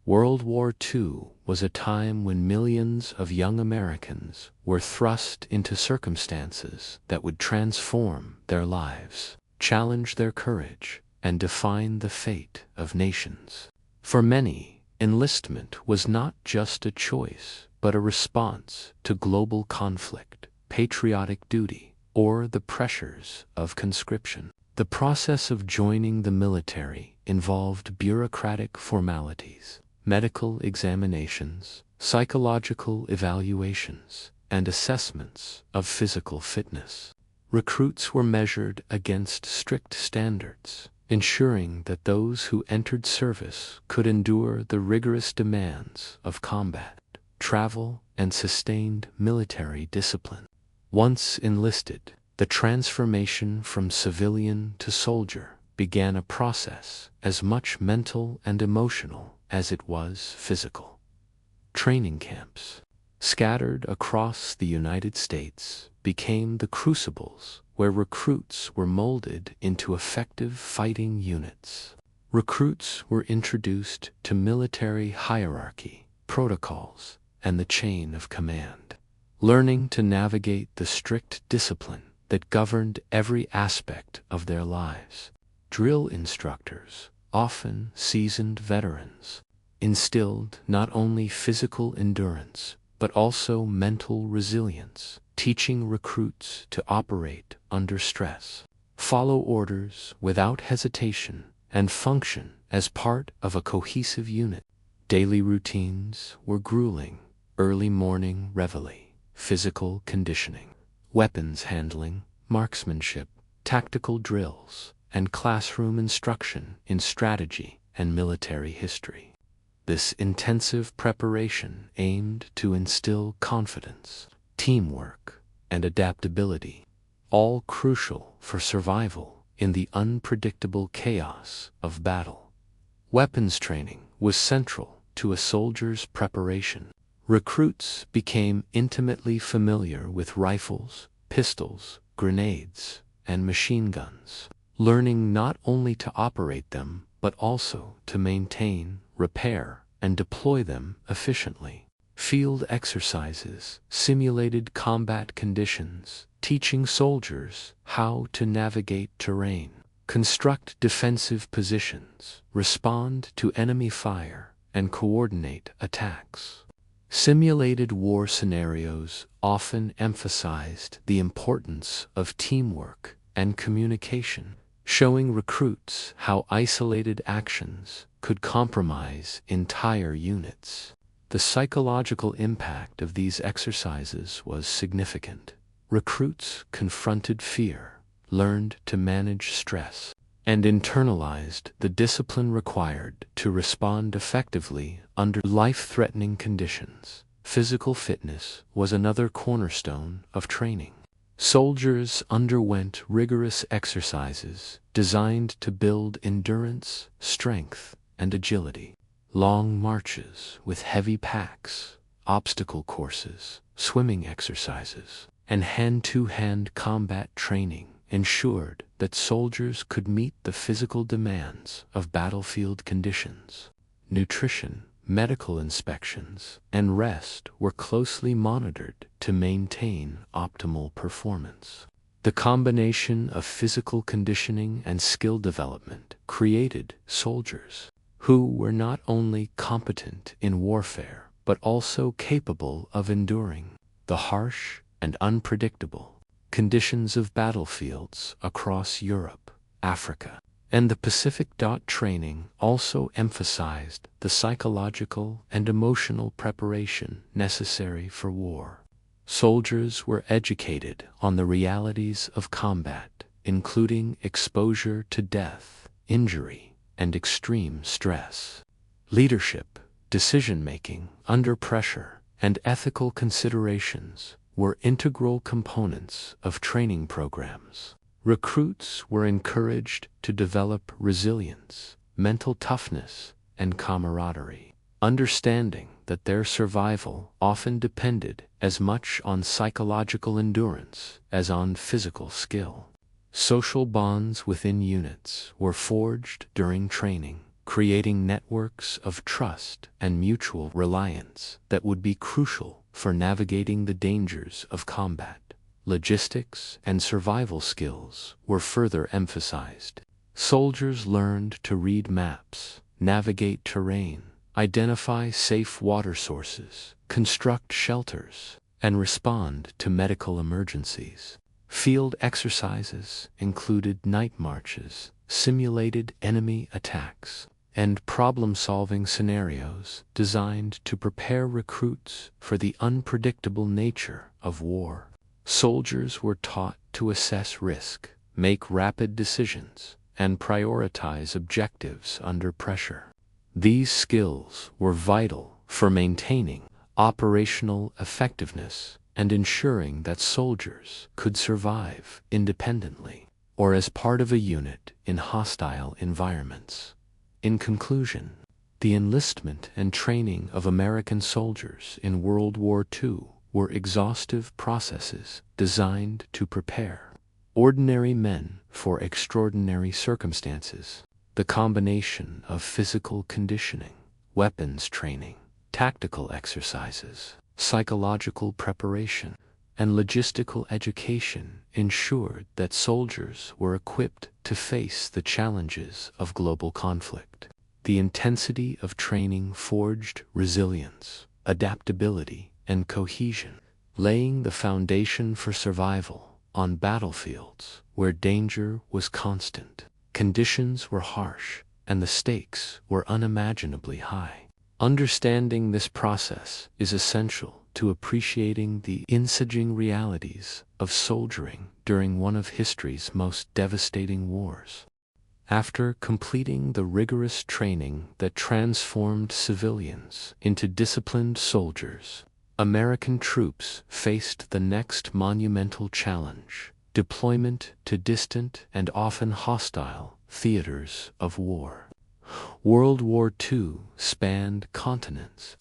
World War II was a time when millions of young Americans were thrust into circumstances that would transform their lives, challenge their courage, and define the fate of nations. For many, enlistment was not just a choice, but a response to global conflict, patriotic duty, or the pressures of conscription. The process of joining the military involved bureaucratic formalities, medical examinations, psychological evaluations, and assessments of physical fitness. Recruits were measured against strict standards, ensuring that those who entered service could endure the rigorous demands of combat, travel, and sustained military discipline. Once enlisted, the transformation from civilian to soldier began a process as much mental and emotional as it was physical. Training camps, scattered across the United States, became the crucibles where recruits were molded into effective fighting units. Recruits were introduced to military hierarchy, protocols, and the chain of command, learning to navigate the strict discipline that governed every aspect of their lives. Drill instructors, often seasoned veterans, instilled not only physical endurance but also mental resilience, teaching recruits to operate under stress, follow orders without hesitation, and function as part of a cohesive unit. Daily routines were grueling: early morning reveille, physical conditioning, weapons handling, marksmanship, tactical drills, and classroom instruction in strategy and military history. This intensive preparation aimed to instill confidence, teamwork, and adaptability, all crucial for survival in the unpredictable chaos of battle. Weapons training was central to a soldier's preparation. Recruits became intimately familiar with rifles, pistols, grenades, and machine guns, learning not only to operate them but also to maintain, repair, and deploy them efficiently. Field exercises simulated combat conditions, teaching soldiers how to navigate terrain, construct defensive positions, respond to enemy fire, and coordinate attacks. Simulated war scenarios often emphasized the importance of teamwork and communication, showing recruits how isolated actions could compromise entire units. The psychological impact of these exercises was significant. Recruits confronted fear, learned to manage stress, and internalized the discipline required to respond effectively under life-threatening conditions. Physical fitness was another cornerstone of training. Soldiers underwent rigorous exercises designed to build endurance, strength, and agility. Long marches with heavy packs, obstacle courses, swimming exercises, and hand-to-hand combat training ensured that soldiers could meet the physical demands of battlefield conditions. Nutrition, medical inspections, and rest were closely monitored to maintain optimal performance. The combination of physical conditioning and skill development created soldiers who were not only competent in warfare but also capable of enduring the harsh and unpredictable conditions of battlefields across Europe, Africa, and the Pacific. Training also emphasized the psychological and emotional preparation necessary for war. Soldiers were educated on the realities of combat, including exposure to death, injury, and extreme stress. Leadership, decision-making under pressure, and ethical considerations were integral components of training programs. Recruits were encouraged to develop resilience, mental toughness, and camaraderie, understanding that their survival often depended as much on psychological endurance as on physical skill. Social bonds within units were forged during training, creating networks of trust and mutual reliance that would be crucial for navigating the dangers of combat. Logistics and survival skills were further emphasized. Soldiers learned to read maps, navigate terrain, identify safe water sources, construct shelters, and respond to medical emergencies. Field exercises included night marches, simulated enemy attacks, and problem-solving scenarios designed to prepare recruits for the unpredictable nature of war. Soldiers were taught to assess risk, make rapid decisions, and prioritize objectives under pressure. These skills were vital for maintaining operational effectiveness and ensuring that soldiers could survive independently or as part of a unit in hostile environments. In conclusion, the enlistment and training of American soldiers in World War II were exhaustive processes designed to prepare ordinary men for extraordinary circumstances. The combination of physical conditioning, weapons training, tactical exercises, psychological preparation, and logistical education ensured that soldiers were equipped to face the challenges of global conflict. The intensity of training forged resilience, adaptability, and cohesion, laying the foundation for survival on battlefields where danger was constant, conditions were harsh, and the stakes were unimaginably high. Understanding this process is essential to appreciating the unsettling realities of soldiering during one of history's most devastating wars. After completing the rigorous training that transformed civilians into disciplined soldiers, American troops faced the next monumental challenge: deployment to distant and often hostile theaters of war. World War II spanned continents,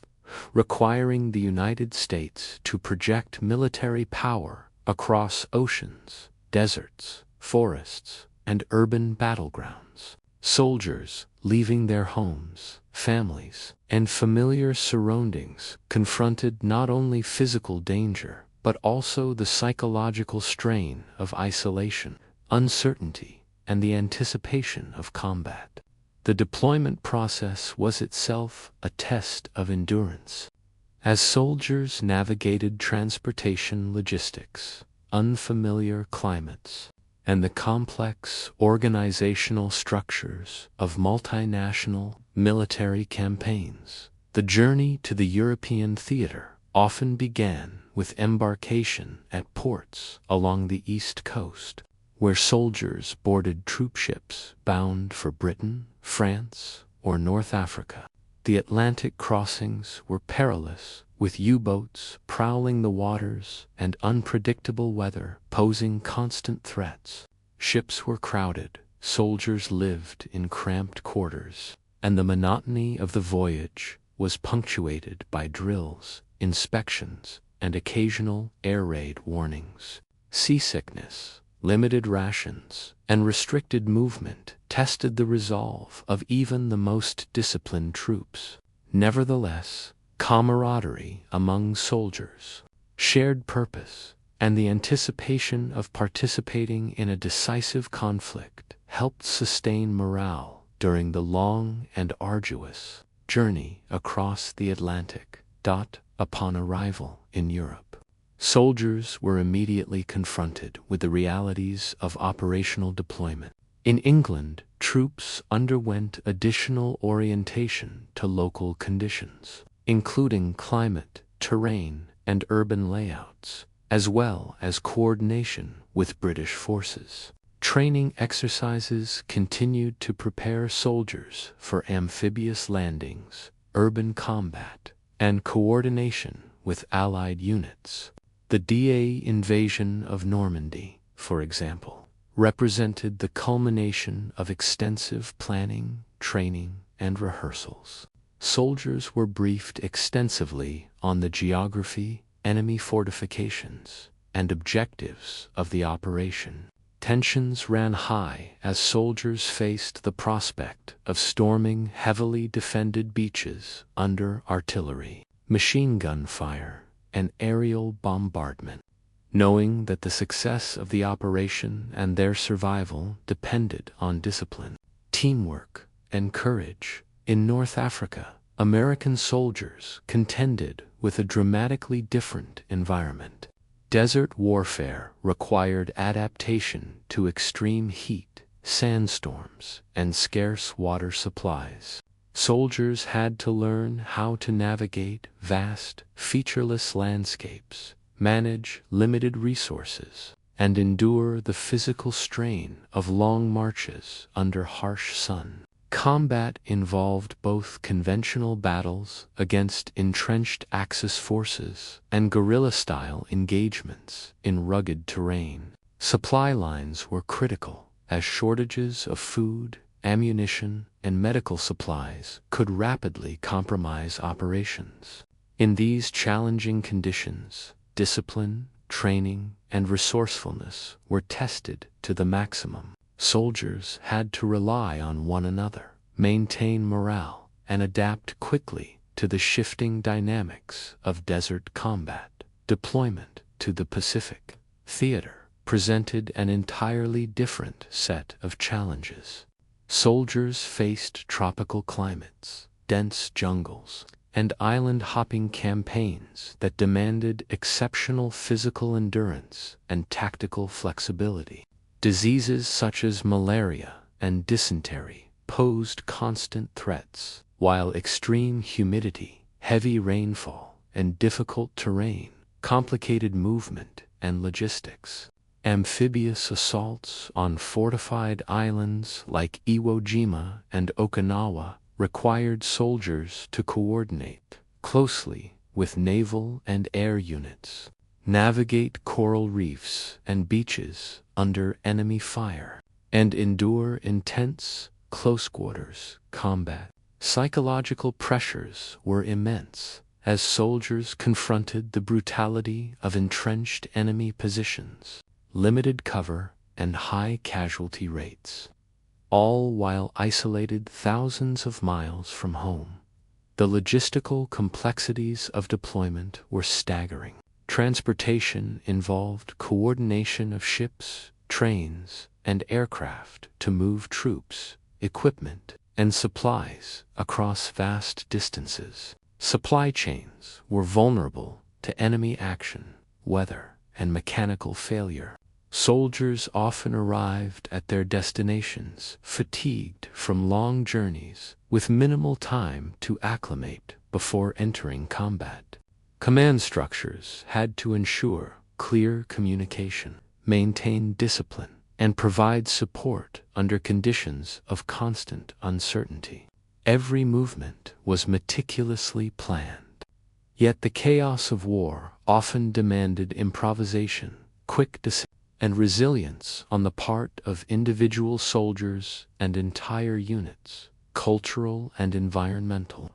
requiring the United States to project military power across oceans, deserts, forests, and urban battlegrounds. Soldiers, leaving their homes, families, and familiar surroundings, confronted not only physical danger, but also the psychological strain of isolation, uncertainty, and the anticipation of combat. The deployment process was itself a test of endurance. As soldiers navigated transportation logistics, unfamiliar climates, and the complex organizational structures of multinational military campaigns, the journey to the European theater often began with embarkation at ports along the East Coast, where soldiers boarded troop ships bound for Britain, France, or North Africa. The Atlantic crossings were perilous, with U-boats prowling the waters and unpredictable weather posing constant threats. Ships were crowded, soldiers lived in cramped quarters, and the monotony of the voyage was punctuated by drills, inspections, and occasional air raid warnings. Seasickness, limited rations, and restricted movement tested the resolve of even the most disciplined troops. Nevertheless, camaraderie among soldiers, shared purpose, and the anticipation of participating in a decisive conflict helped sustain morale during the long and arduous journey across the Atlantic. Upon arrival in Europe, soldiers were immediately confronted with the realities of operational deployment. In England, troops underwent additional orientation to local conditions, including climate, terrain, and urban layouts, as well as coordination with British forces. Training exercises continued to prepare soldiers for amphibious landings, urban combat, and coordination with Allied units. The D-Day invasion of Normandy, for example, represented the culmination of extensive planning, training, and rehearsals. Soldiers were briefed extensively on the geography, enemy fortifications, and objectives of the operation. Tensions ran high as soldiers faced the prospect of storming heavily defended beaches under artillery, machine gun fire, and aerial bombardment. Knowing that the success of the operation and their survival depended on discipline, teamwork, and courage, in North Africa, American soldiers contended with a dramatically different environment. Desert warfare required adaptation to extreme heat, sandstorms, and scarce water supplies. Soldiers had to learn how to navigate vast, featureless landscapes, manage limited resources, and endure the physical strain of long marches under harsh sun. Combat involved both conventional battles against entrenched Axis forces and guerrilla-style engagements in rugged terrain. Supply lines were critical, as shortages of food, ammunition, and medical supplies could rapidly compromise operations. In these challenging conditions, discipline, training, and resourcefulness were tested to the maximum. Soldiers had to rely on one another, maintain morale, and adapt quickly to the shifting dynamics of desert combat. Deployment to the Pacific theater presented an entirely different set of challenges. Soldiers faced tropical climates, dense jungles, and island-hopping campaigns that demanded exceptional physical endurance and tactical flexibility. Diseases such as malaria and dysentery posed constant threats, while extreme humidity, heavy rainfall, and difficult terrain complicated movement and logistics. Amphibious assaults on fortified islands like Iwo Jima and Okinawa required soldiers to coordinate closely with naval and air units, navigate coral reefs and beaches under enemy fire, and endure intense, close-quarters combat. Psychological pressures were immense as soldiers confronted the brutality of entrenched enemy positions, limited cover, and high casualty rates, all while isolated thousands of miles from home. The logistical complexities of deployment were staggering. Transportation involved coordination of ships, trains, and aircraft to move troops, equipment, and supplies across vast distances. Supply chains were vulnerable to enemy action, weather, and mechanical failure. Soldiers often arrived at their destinations fatigued from long journeys, with minimal time to acclimate before entering combat. Command structures had to ensure clear communication, maintain discipline, and provide support under conditions of constant uncertainty. Every movement was meticulously planned. Yet the chaos of war often demanded improvisation, quick decisions, and resilience on the part of individual soldiers and entire units. Cultural and environmental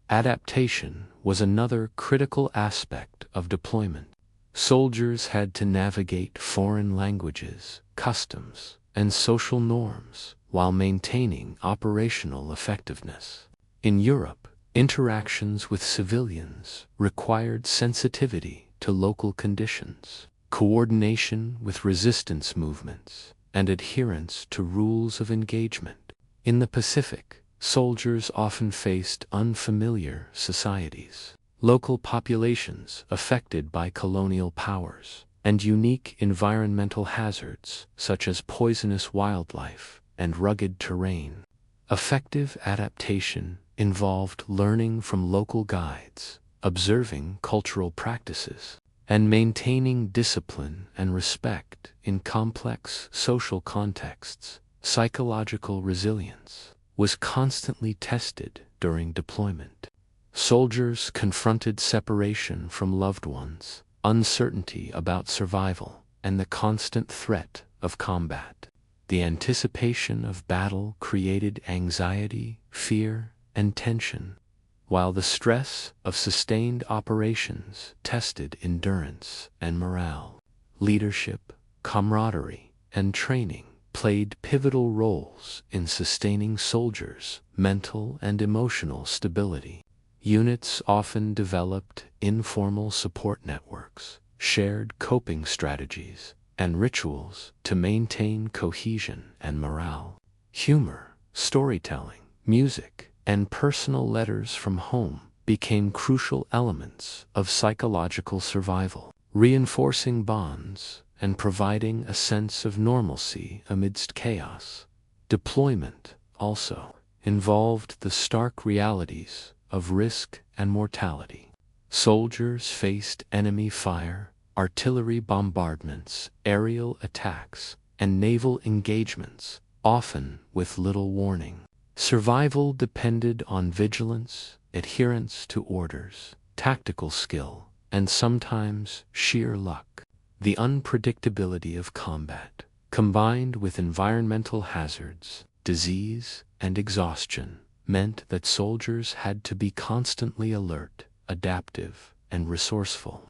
adaptation was another critical aspect of deployment. Soldiers had to navigate foreign languages, customs, and social norms while maintaining operational effectiveness. In Europe, interactions with civilians required sensitivity to local conditions, coordination with resistance movements, and adherence to rules of engagement. In the Pacific, soldiers often faced unfamiliar societies, local populations affected by colonial powers, and unique environmental hazards such as poisonous wildlife and rugged terrain. Effective adaptation involved learning from local guides, observing cultural practices, and maintaining discipline and respect in complex social contexts. Psychological resilience was constantly tested during deployment. Soldiers confronted separation from loved ones, uncertainty about survival, and the constant threat of combat. The anticipation of battle created anxiety, fear, and tension, while the stress of sustained operations tested endurance and morale. Leadership, camaraderie, and training played pivotal roles in sustaining soldiers' mental and emotional stability. Units often developed informal support networks, shared coping strategies, and rituals to maintain cohesion and morale. Humor, storytelling, music, and personal letters from home became crucial elements of psychological survival, reinforcing bonds and providing a sense of normalcy amidst chaos. Deployment also involved the stark realities of risk and mortality. Soldiers faced enemy fire, artillery bombardments, aerial attacks, and naval engagements, often with little warning. Survival depended on vigilance, adherence to orders, tactical skill, and sometimes sheer luck. The unpredictability of combat, combined with environmental hazards, disease, and exhaustion, meant that soldiers had to be constantly alert, adaptive, and resourceful.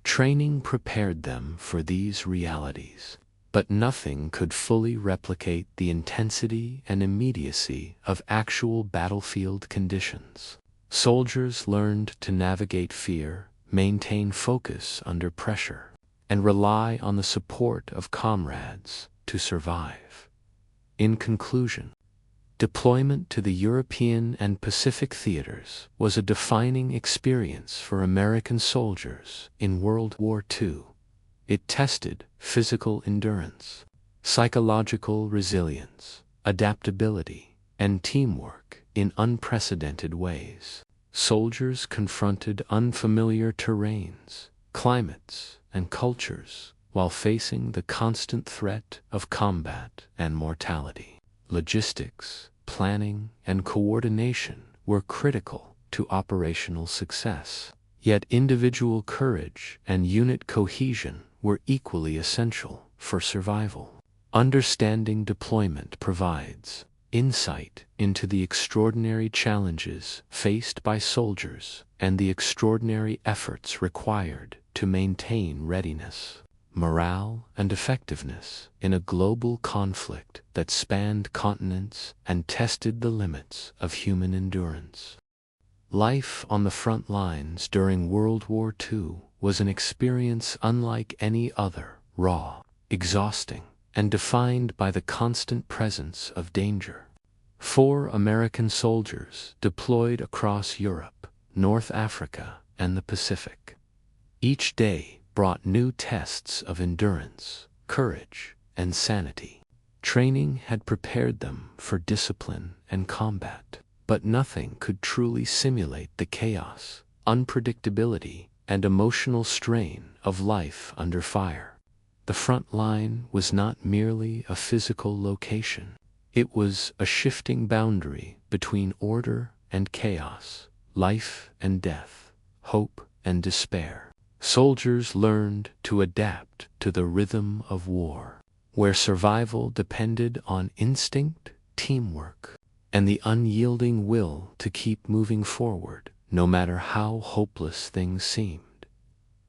Training prepared them for these realities, but nothing could fully replicate the intensity and immediacy of actual battlefield conditions. Soldiers learned to navigate fear, maintain focus under pressure, and rely on the support of comrades to survive. In conclusion, deployment to the European and Pacific theaters was a defining experience for American soldiers in World War II. It tested physical endurance, psychological resilience, adaptability, and teamwork in unprecedented ways. Soldiers confronted unfamiliar terrains, climates, and cultures while facing the constant threat of combat and mortality. Logistics, planning, and coordination were critical to operational success. Yet individual courage and unit cohesion were equally essential for survival. Understanding deployment provides insight into the extraordinary challenges faced by soldiers and the extraordinary efforts required to maintain readiness, morale, and effectiveness in a global conflict that spanned continents and tested the limits of human endurance. Life on the front lines during World War II was an experience unlike any other, raw, exhausting, and defined by the constant presence of danger. 4 American soldiers deployed across Europe, North Africa, and the Pacific. Each day brought new tests of endurance, courage, and sanity. Training had prepared them for discipline and combat, but nothing could truly simulate the chaos, unpredictability, and emotional strain of life under fire. The front line was not merely a physical location. It was a shifting boundary between order and chaos, life and death, hope and despair. Soldiers learned to adapt to the rhythm of war, where survival depended on instinct, teamwork, and the unyielding will to keep moving forward, no matter how hopeless things seemed.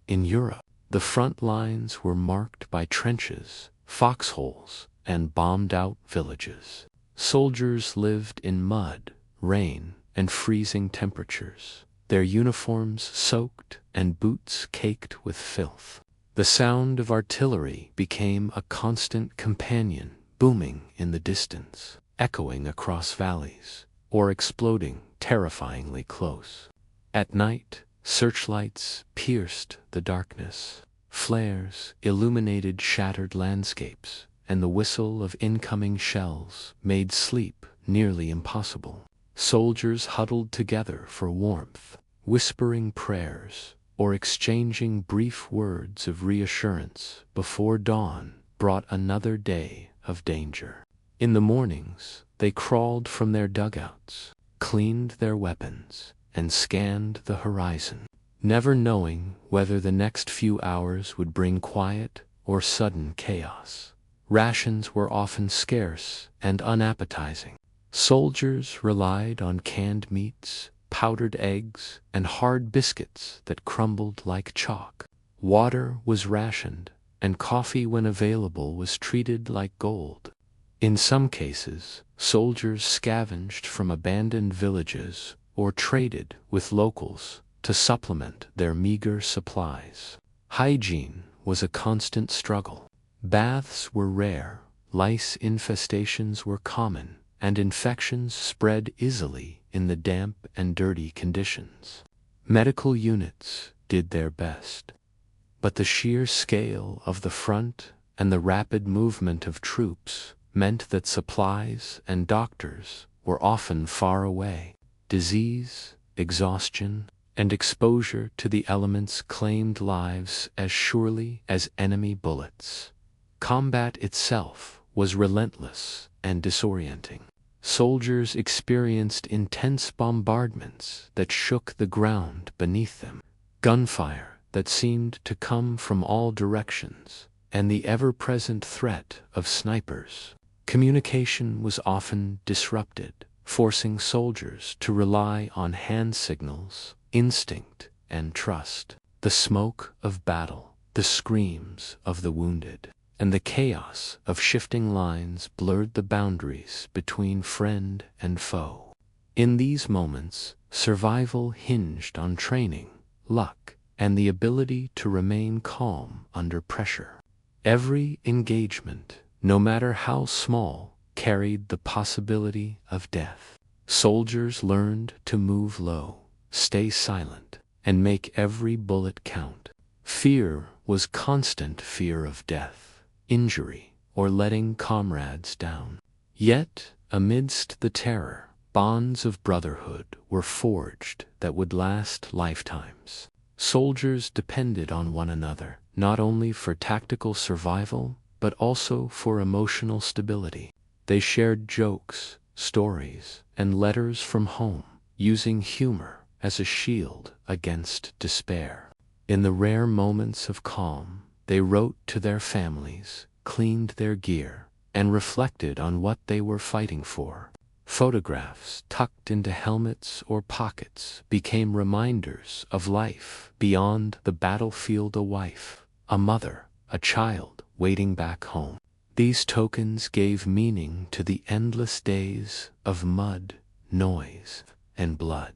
In Europe, the front lines were marked by trenches, foxholes, and bombed-out villages. Soldiers lived in mud, rain, and freezing temperatures, their uniforms soaked and boots caked with filth. The sound of artillery became a constant companion, booming in the distance, echoing across valleys, or exploding terrifyingly close. At night, searchlights pierced the darkness. Flares illuminated shattered landscapes, and the whistle of incoming shells made sleep nearly impossible. Soldiers huddled together for warmth, whispering prayers or exchanging brief words of reassurance before dawn brought another day of danger. In the mornings, they crawled from their dugouts, cleaned their weapons, and scanned the horizon, never knowing whether the next few hours would bring quiet or sudden chaos. Rations were often scarce and unappetizing. Soldiers relied on canned meats, powdered eggs, and hard biscuits that crumbled like chalk. Water was rationed, and coffee when available was treated like gold. In some cases, soldiers scavenged from abandoned villages or traded with locals to supplement their meager supplies. Hygiene was a constant struggle. Baths were rare, lice infestations were common, and infections spread easily in the damp and dirty conditions. Medical units did their best, but the sheer scale of the front and the rapid movement of troops meant that supplies and doctors were often far away. Disease, exhaustion, and exposure to the elements claimed lives as surely as enemy bullets. Combat itself was relentless and disorienting. Soldiers experienced intense bombardments that shook the ground beneath them, gunfire that seemed to come from all directions, and the ever-present threat of snipers. Communication was often disrupted, forcing soldiers to rely on hand signals, instinct, and trust. The smoke of battle, the screams of the wounded, and the chaos of shifting lines blurred the boundaries between friend and foe. In these moments, survival hinged on training, luck, and the ability to remain calm under pressure. Every engagement, no matter how small, carried the possibility of death. Soldiers learned to move low, stay silent, and make every bullet count. Fear was constant fear of death, injury, or letting comrades down. Yet, amidst the terror, bonds of brotherhood were forged that would last lifetimes. Soldiers depended on one another, not only for tactical survival, but also for emotional stability. They shared jokes, stories, and letters from home, using humor as a shield against despair. In the rare moments of calm, they wrote to their families, cleaned their gear, and reflected on what they were fighting for. Photographs tucked into helmets or pockets became reminders of life beyond the battlefield. A wife, a mother, a child waiting back home. These tokens gave meaning to the endless days of mud, noise, and blood.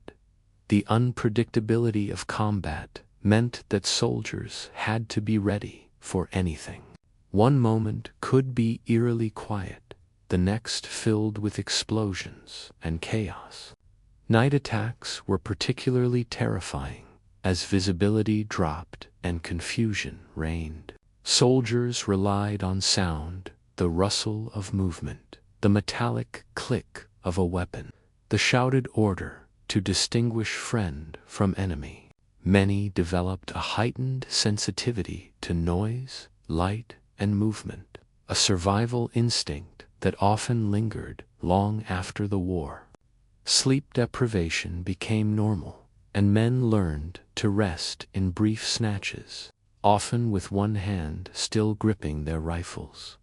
The unpredictability of combat meant that soldiers had to be ready for anything. One moment could be eerily quiet, the next filled with explosions and chaos. Night attacks were particularly terrifying, as visibility dropped and confusion reigned. Soldiers relied on sound, the rustle of movement, the metallic click of a weapon, the shouted order to distinguish friend from enemy. Many developed a heightened sensitivity to noise, light, and movement, a survival instinct that often lingered long after the war. Sleep deprivation became normal, and men learned to rest in brief snatches, often with one hand still gripping their rifles.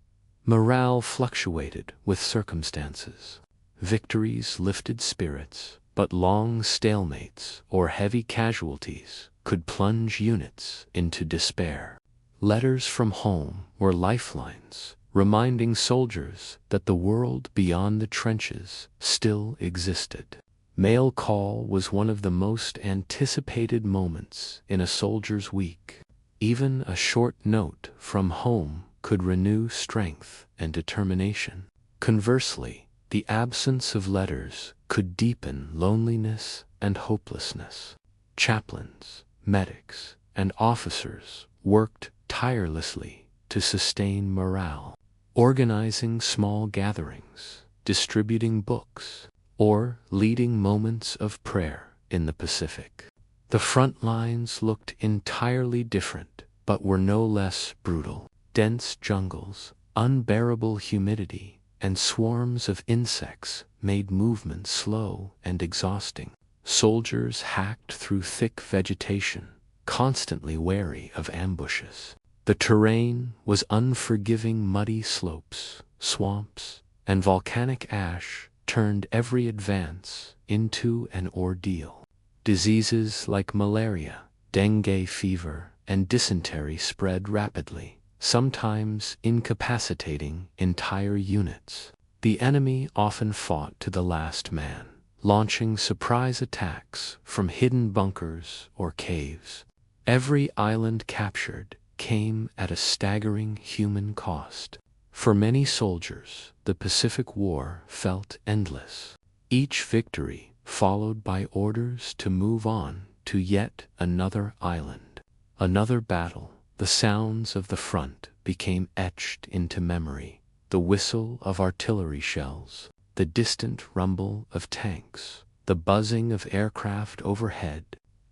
Morale fluctuated with circumstances. Victories lifted spirits, but long stalemates or heavy casualties could plunge units into despair. Letters from home were lifelines, reminding soldiers that the world beyond the trenches still existed. Mail call was one of the most anticipated moments in a soldier's week. Even a short note from home could renew strength and determination. Conversely, the absence of letters could deepen loneliness and hopelessness. Chaplains, medics, and officers worked tirelessly to sustain morale, organizing small gatherings, distributing books, or leading moments of prayer in the Pacific. The front lines looked entirely different, but were no less brutal. Dense jungles, unbearable humidity, and swarms of insects made movement slow and exhausting. Soldiers hacked through thick vegetation, constantly wary of ambushes. The terrain was unforgiving. Muddy slopes, swamps, and volcanic ash turned every advance into an ordeal. Diseases like malaria, dengue fever, and dysentery spread rapidly, sometimes incapacitating entire units. The enemy often fought to the last man, launching surprise attacks from hidden bunkers or caves. Every island captured came at a staggering human cost. For many soldiers, the Pacific War felt endless. Each victory followed by orders to move on to yet another island. Another battle. The sounds of the front became etched into memory. The whistle of artillery shells, the distant rumble of tanks, the buzzing of aircraft overhead,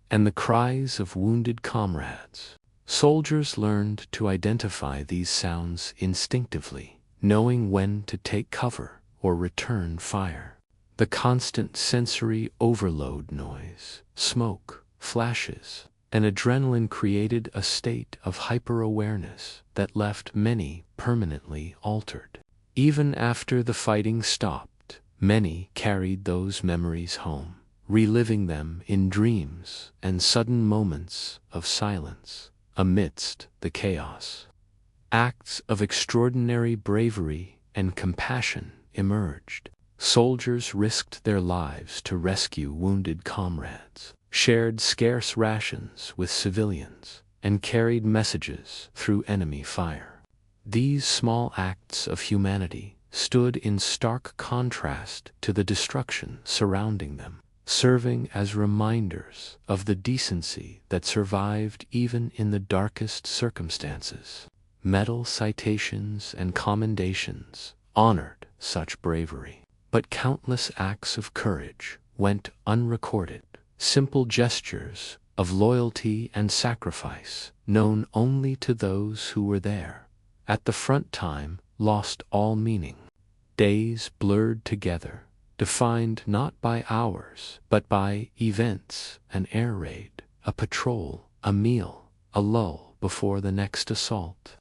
and the cries of wounded comrades. Soldiers learned to identify these sounds instinctively, knowing when to take cover or return fire. The constant sensory overload, noise, smoke, flashes, and adrenaline created a state of hyper-awareness that left many permanently altered. Even after the fighting stopped, many carried those memories home, reliving them in dreams and sudden moments of silence amidst the chaos. Acts of extraordinary bravery and compassion emerged. Soldiers risked their lives to rescue wounded comrades, shared scarce rations with civilians, and carried messages through enemy fire. These small acts of humanity stood in stark contrast to the destruction surrounding them, serving as reminders of the decency that survived even in the darkest circumstances. Medal citations and commendations honored such bravery, but countless acts of courage went unrecorded. Simple gestures of loyalty and sacrifice, known only to those who were there at the front time, lost all meaning. Days blurred together, defined not by hours, but by events: an air raid, a patrol, a meal, a lull before the next assault.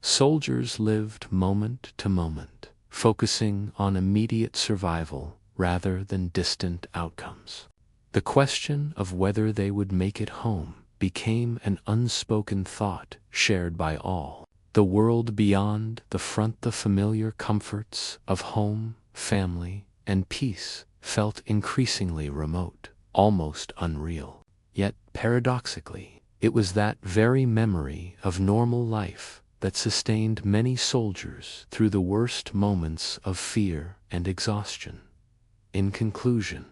Soldiers lived moment to moment, focusing on immediate survival rather than distant outcomes. The question of whether they would make it home became an unspoken thought shared by all. The world beyond the front, the familiar comforts of home, family, and peace, felt increasingly remote, almost unreal. Yet, paradoxically, it was that very memory of normal life that sustained many soldiers through the worst moments of fear and exhaustion. In conclusion,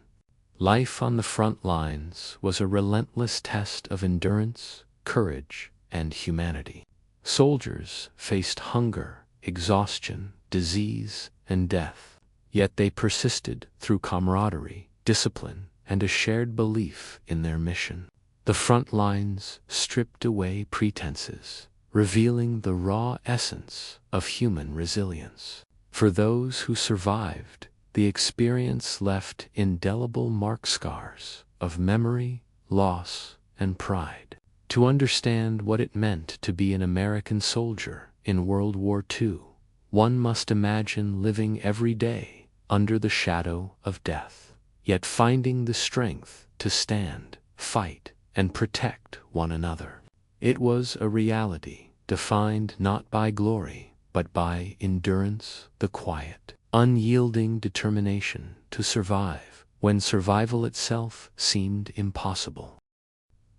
life on the front lines was a relentless test of endurance, courage, and humanity. Soldiers faced hunger, exhaustion, disease, and death, yet they persisted through camaraderie, discipline, and a shared belief in their mission. The front lines stripped away pretenses, revealing the raw essence of human resilience. For those who survived, the experience left indelible mark scars of memory, loss, and pride. To understand what it meant to be an American soldier in World War II, one must imagine living every day under the shadow of death, yet finding the strength to stand, fight, and protect one another. It was a reality defined not by glory, but by endurance, the quiet, unyielding determination to survive when survival itself seemed impossible.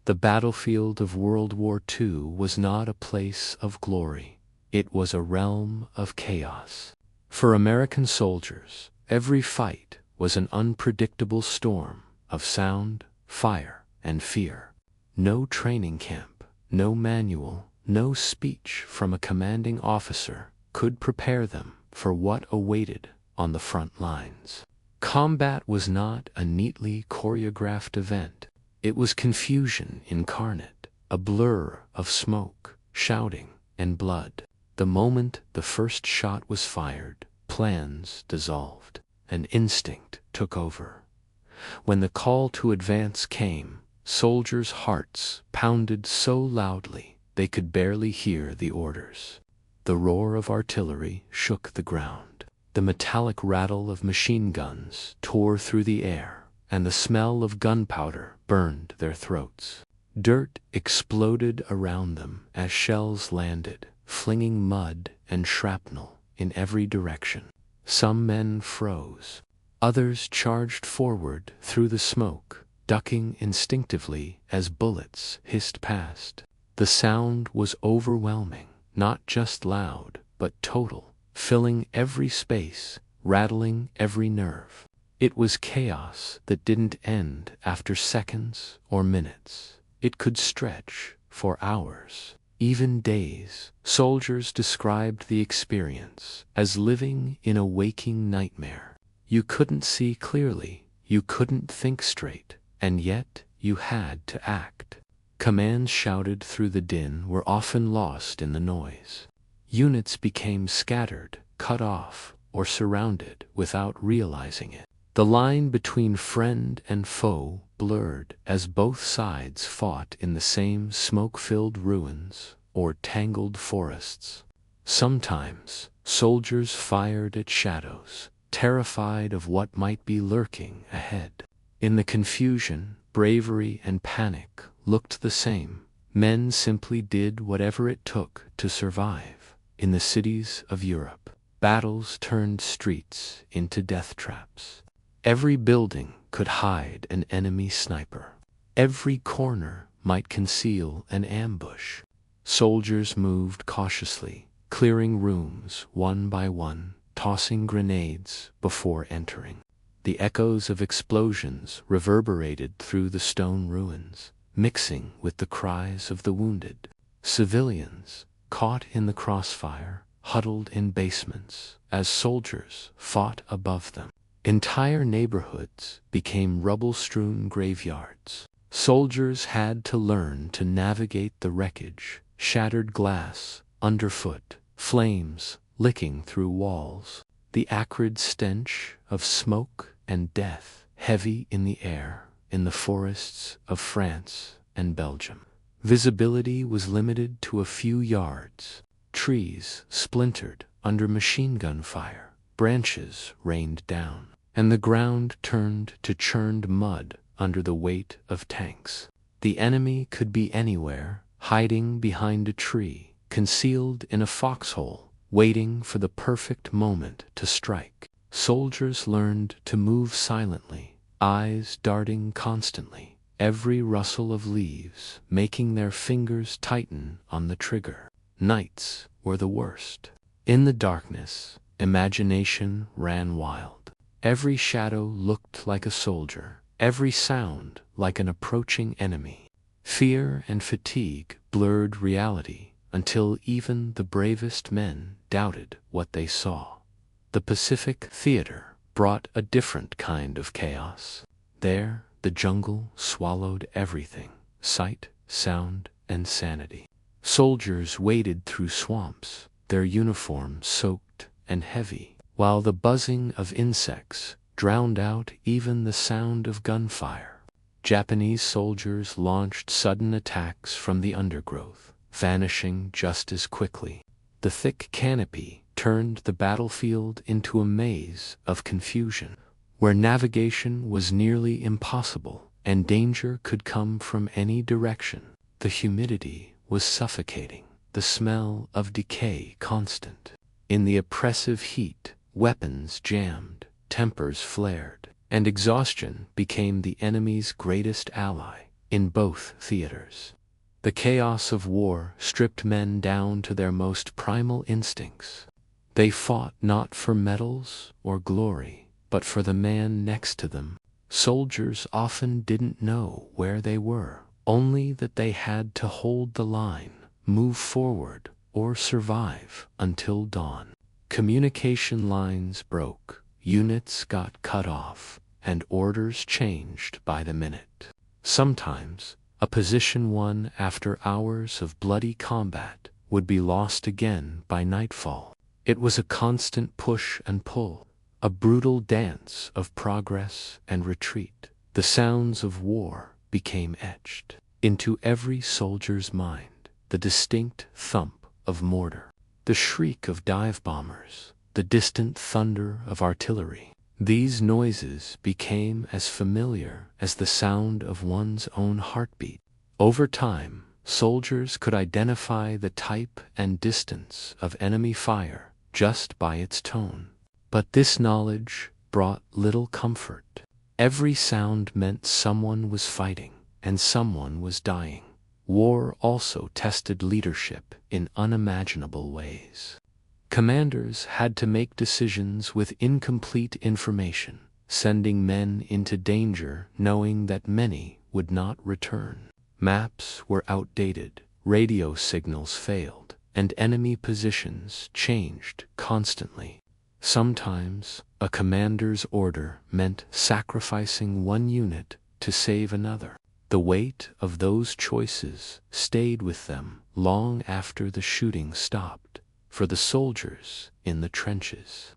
The battlefield of World War II was not a place of glory. It was a realm of chaos. For American soldiers, every fight was an unpredictable storm of sound, fire, and fear. No training camp, no manual, no speech from a commanding officer could prepare them for what awaited on the front lines. Combat was not a neatly choreographed event. It was confusion incarnate, a blur of smoke, shouting, and blood. The moment the first shot was fired, plans dissolved, and instinct took over. When the call to advance came, soldiers' hearts pounded so loudly they could barely hear the orders. The roar of artillery shook the ground. The metallic rattle of machine guns tore through the air, and the smell of gunpowder burned their throats. Dirt exploded around them as shells landed, flinging mud and shrapnel in every direction. Some men froze. Others charged forward through the smoke, ducking instinctively as bullets hissed past. The sound was overwhelming, not just loud, but total, filling every space, rattling every nerve. It was chaos that didn't end after seconds or minutes. It could stretch for hours, even days. Soldiers described the experience as living in a waking nightmare. You couldn't see clearly, you couldn't think straight, and yet you had to act. Commands shouted through the din were often lost in the noise. Units became scattered, cut off, or surrounded without realizing it. The line between friend and foe blurred as both sides fought in the same smoke-filled ruins or tangled forests. Sometimes, soldiers fired at shadows, terrified of what might be lurking ahead. In the confusion, bravery and panic looked the same. Men simply did whatever it took to survive. In the cities of Europe, battles turned streets into death traps. Every building could hide an enemy sniper. Every corner might conceal an ambush. Soldiers moved cautiously, clearing rooms one by one, tossing grenades before entering. The echoes of explosions reverberated through the stone ruins, mixing with the cries of the wounded. Civilians, caught in the crossfire, huddled in basements as soldiers fought above them. Entire neighborhoods became rubble-strewn graveyards. Soldiers had to learn to navigate the wreckage, shattered glass underfoot, flames licking through walls, the acrid stench of smoke and death heavy in the air in the forests of France and Belgium. Visibility was limited to a few yards. Trees splintered under machine gun fire, branches rained down, and the ground turned to churned mud under the weight of tanks. The enemy could be anywhere, hiding behind a tree, concealed in a foxhole, waiting for the perfect moment to strike. Soldiers learned to move silently, eyes darting constantly, every rustle of leaves making their fingers tighten on the trigger. Nights were the worst. In the darkness, imagination ran wild. Every shadow looked like a soldier, every sound like an approaching enemy. Fear and fatigue blurred reality until even the bravest men doubted what they saw. The Pacific Theater brought a different kind of chaos. There, the jungle swallowed everything: sight, sound, and sanity. Soldiers waded through swamps, their uniforms soaked and heavy, while the buzzing of insects drowned out even the sound of gunfire. Japanese soldiers launched sudden attacks from the undergrowth, vanishing just as quickly. The thick canopy turned the battlefield into a maze of confusion, where navigation was nearly impossible and danger could come from any direction. The humidity was suffocating, the smell of decay constant. In the oppressive heat, weapons jammed, tempers flared, and exhaustion became the enemy's greatest ally in both theaters. The chaos of war stripped men down to their most primal instincts. They fought not for medals or glory, but for the man next to them. Soldiers often didn't know where they were, only that they had to hold the line, move forward, or survive until dawn. Communication lines broke, units got cut off, and orders changed by the minute. Sometimes, a position won after hours of bloody combat would be lost again by nightfall. It was a constant push and pull, a brutal dance of progress and retreat. The sounds of war became etched into every soldier's mind: the distinct thump of mortar, the shriek of dive bombers, the distant thunder of artillery. These noises became as familiar as the sound of one's own heartbeat. Over time, Soldiers could identify the type and distance of enemy fire just by its tone. But this knowledge brought little comfort. Every sound meant someone was fighting and someone was dying. War also tested leadership in unimaginable ways. Commanders had to make decisions with incomplete information, sending men into danger knowing that many would not return. Maps were outdated, radio signals failed, and enemy positions changed constantly. Sometimes a commander's order meant sacrificing one unit to save another. The weight of those choices stayed with them long after the shooting stopped. For the soldiers in the trenches,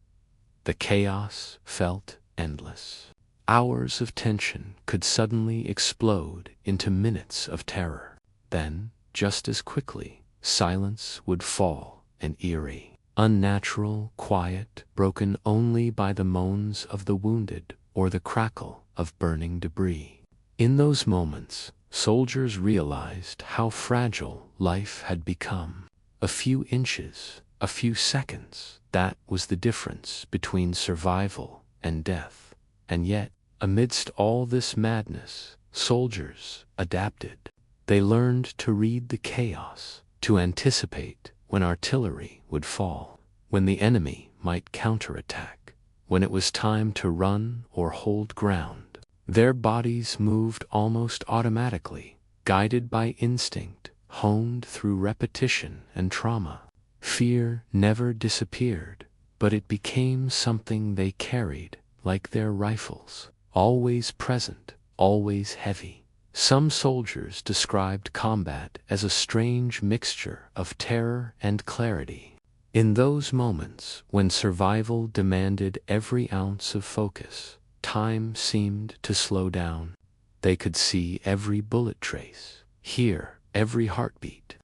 the chaos felt endless. Hours of tension could suddenly explode into minutes of terror. Then, just as quickly, silence would fall, an eerie, unnatural quiet broken only by the moans of the wounded or the crackle of burning debris. In those moments, soldiers realized how fragile life had become. A few inches, a few seconds, that was the difference between survival and death. And yet, amidst all this madness, soldiers adapted. They learned to read the chaos, to anticipate when artillery would fall, when the enemy might counterattack, when it was time to run or hold ground. Their bodies moved almost automatically, guided by instinct, honed through repetition and trauma. Fear never disappeared, but it became something they carried, like their rifles, always present, always heavy. Some soldiers described combat as a strange mixture of terror and clarity. In those moments when survival demanded every ounce of focus, time seemed to slow down. They could see every bullet trace, hear every heartbeat.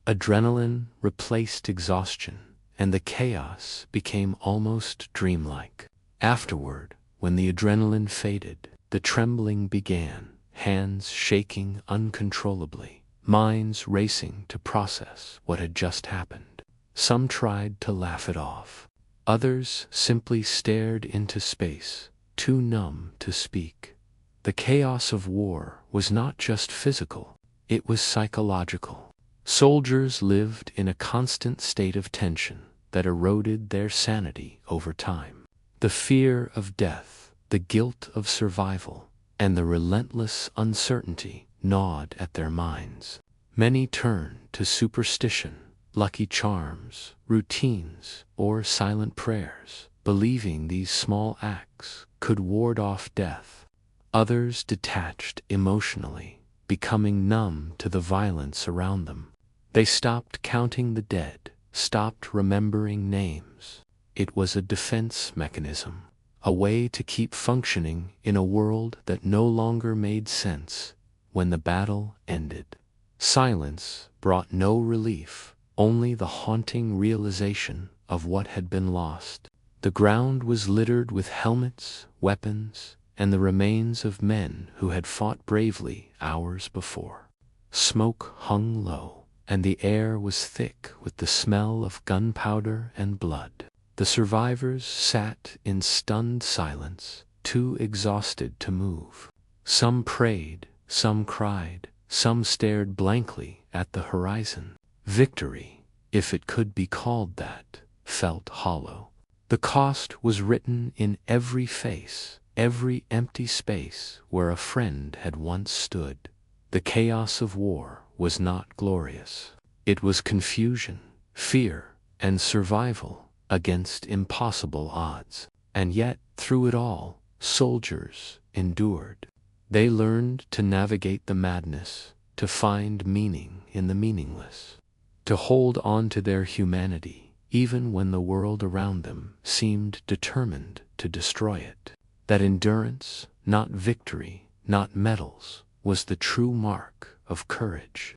Adrenaline replaced exhaustion, and the chaos became almost dreamlike. Afterward, when the adrenaline faded, the trembling began, hands shaking uncontrollably, minds racing to process what had just happened. Some tried to laugh it off. Others simply stared into space, too numb to speak. The chaos of war was not just physical, it was psychological. Soldiers lived in a constant state of tension that eroded their sanity over time. The fear of death, the guilt of survival, and the relentless uncertainty gnawed at their minds. Many turned to superstition, lucky charms, routines, or silent prayers, believing these small acts could ward off death. Others detached emotionally, becoming numb to the violence around them. They stopped counting the dead, stopped remembering names. It was a defense mechanism, a way to keep functioning in a world that no longer made sense. When the battle ended, silence brought no relief, only the haunting realization of what had been lost. The ground was littered with helmets, weapons, and the remains of men who had fought bravely hours before. Smoke hung low, and the air was thick with the smell of gunpowder and blood. The survivors sat in stunned silence, too exhausted to move. Some prayed, some cried, some stared blankly at the horizon. Victory, if it could be called that, felt hollow. The cost was written in every face, every empty space where a friend had once stood. The chaos of war was not glorious. It was confusion, fear, and survival against impossible odds. And yet, through it all, soldiers endured. They learned to navigate the madness, to find meaning in the meaningless, to hold on to their humanity, even when the world around them seemed determined to destroy it. That endurance, not victory, not medals, was the true mark of courage.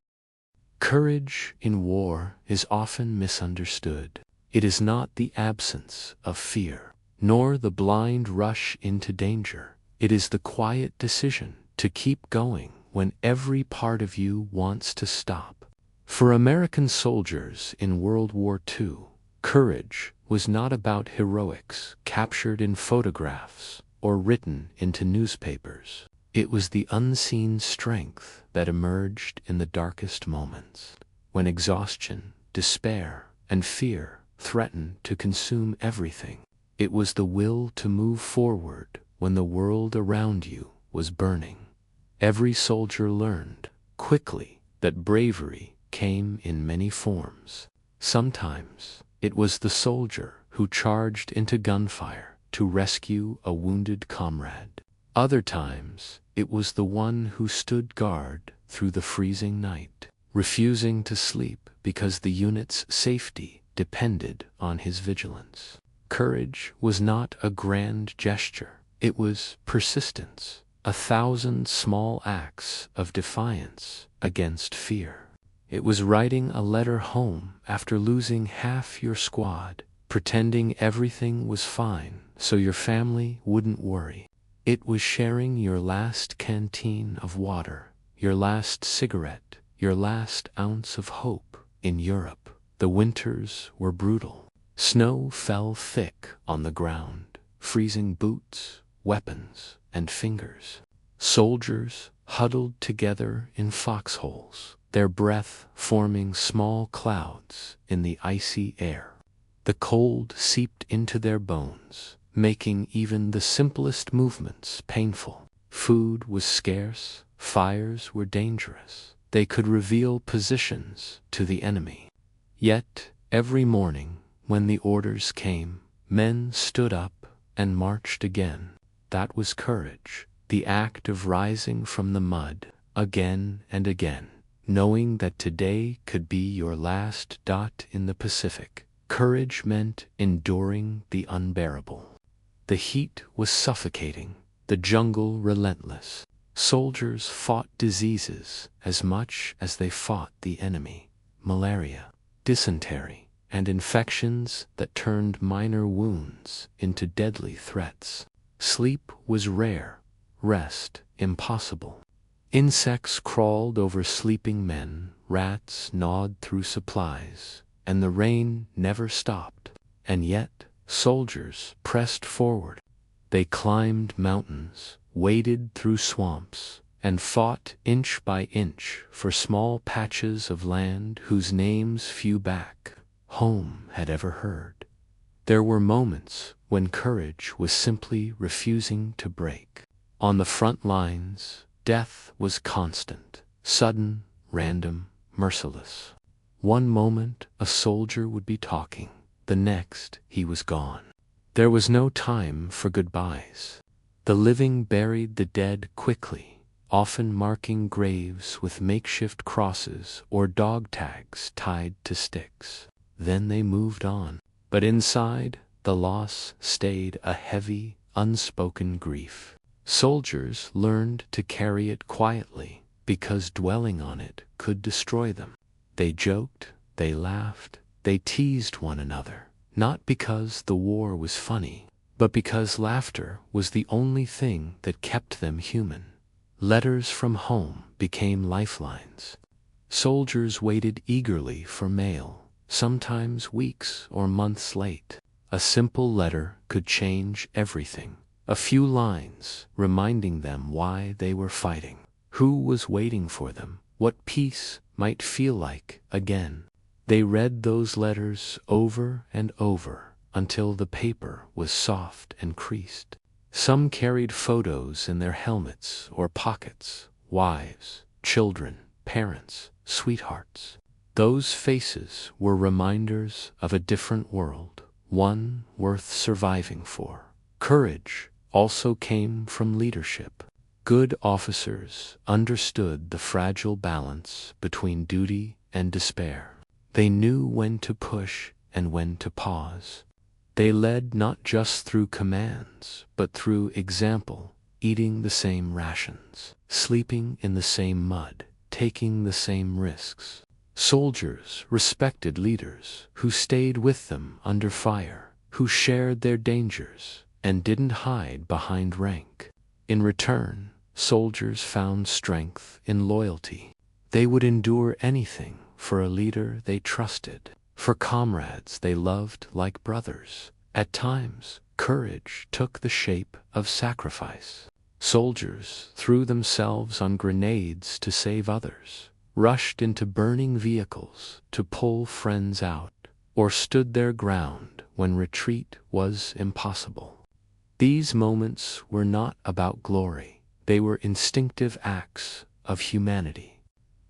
Courage in war is often misunderstood. It is not the absence of fear, nor the blind rush into danger. It is the quiet decision to keep going when every part of you wants to stop. For American soldiers in World War II, courage was not about heroics captured in photographs or written into newspapers. It was the unseen strength that emerged in the darkest moments, when exhaustion, despair, and fear threatened to consume everything. It was the will to move forward when the world around you was burning. Every soldier learned quickly that bravery came in many forms. Sometimes it was the soldier who charged into gunfire to rescue a wounded comrade. Other times it was the one who stood guard through the freezing night, refusing to sleep because the unit's safety depended on his vigilance. Courage was not a grand gesture. It was persistence, 1,000 small acts of defiance against fear. It was writing a letter home after losing half your squad, pretending everything was fine so your family wouldn't worry. It was sharing your last canteen of water, your last cigarette, your last ounce of hope. In Europe, the winters were brutal. Snow fell thick on the ground, freezing boots, weapons, and fingers. Soldiers huddled together in foxholes, their breath forming small clouds in the icy air. The cold seeped into their bones, making even the simplest movements painful. Food was scarce, fires were dangerous. They could reveal positions to the enemy. Yet, every morning, when the orders came, men stood up and marched again. That was courage, the act of rising from the mud again and again, knowing that today could be your last dot in the Pacific. Courage meant enduring the unbearable. The heat was suffocating, the jungle relentless. Soldiers fought diseases as much as they fought the enemy: malaria, dysentery, and infections that turned minor wounds into deadly threats. Sleep was rare, rest impossible. Insects crawled over sleeping men, rats gnawed through supplies, and the rain never stopped. And yet, soldiers pressed forward. They climbed mountains, waded through swamps, and fought inch by inch for small patches of land whose names few back home had ever heard. There were moments when courage was simply refusing to break. On the front lines, death was constant, sudden, random, merciless. One moment a soldier would be talking, the next he was gone. There was no time for goodbyes. The living buried the dead quickly, often marking graves with makeshift crosses or dog tags tied to sticks. Then they moved on. But inside, the loss stayed a heavy, unspoken grief. Soldiers learned to carry it quietly because dwelling on it could destroy them. They joked, they laughed, they teased one another, not because the war was funny, but because laughter was the only thing that kept them human. Letters from home became lifelines. Soldiers waited eagerly for mail, sometimes weeks or months late. A simple letter could change everything. A few lines reminding them why they were fighting, who was waiting for them, what peace might feel like again. They read those letters over and over until the paper was soft and creased. Some carried photos in their helmets or pockets: wives, children, parents, sweethearts. Those faces were reminders of a different world, one worth surviving for. Courage also came from leadership. Good officers understood the fragile balance between duty and despair. They knew when to push and when to pause. They led not just through commands, but through example, eating the same rations, sleeping in the same mud, taking the same risks. Soldiers respected leaders who stayed with them under fire, who shared their dangers and didn't hide behind rank. In return, soldiers found strength in loyalty. They would endure anything for a leader they trusted, for comrades they loved like brothers. At times, courage took the shape of sacrifice. Soldiers threw themselves on grenades to save others, rushed into burning vehicles to pull friends out, or stood their ground when retreat was impossible. These moments were not about glory. They were instinctive acts of humanity.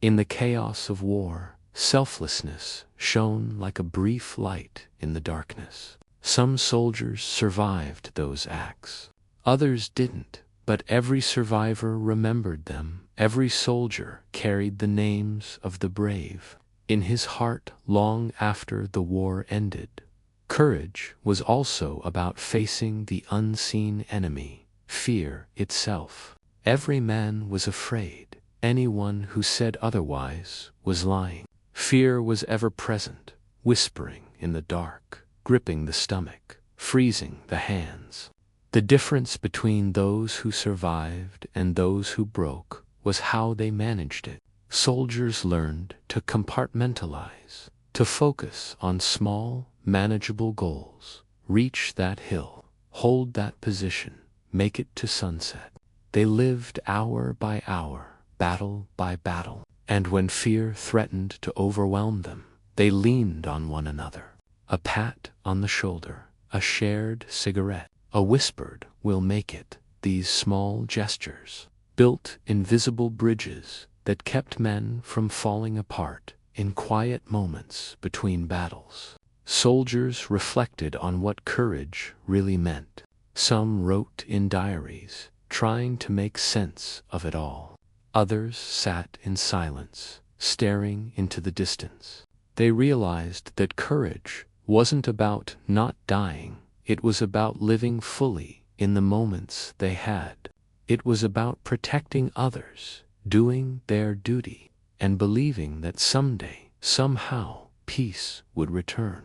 In the chaos of war, selflessness shone like a brief light in the darkness. Some soldiers survived those acts. Others didn't, but every survivor remembered them. Every soldier carried the names of the brave in his heart long after the war ended. Courage was also about facing the unseen enemy, fear itself. Every man was afraid. Anyone who said otherwise was lying. Fear was ever present, whispering in the dark, gripping the stomach, freezing the hands. The difference between those who survived and those who broke was how they managed it. Soldiers learned to compartmentalize, to focus on small, manageable goals. Reach that hill, hold that position, make it to sunset. They lived hour by hour, battle by battle, and when fear threatened to overwhelm them, they leaned on one another. A pat on the shoulder, a shared cigarette, a whispered, "We'll make it." These small gestures built invisible bridges that kept men from falling apart in quiet moments between battles. Soldiers reflected on what courage really meant. Some wrote in diaries, trying to make sense of it all. Others sat in silence, staring into the distance. They realized that courage wasn't about not dying. It was about living fully in the moments they had. It was about protecting others, doing their duty, and believing that someday, somehow, peace would return.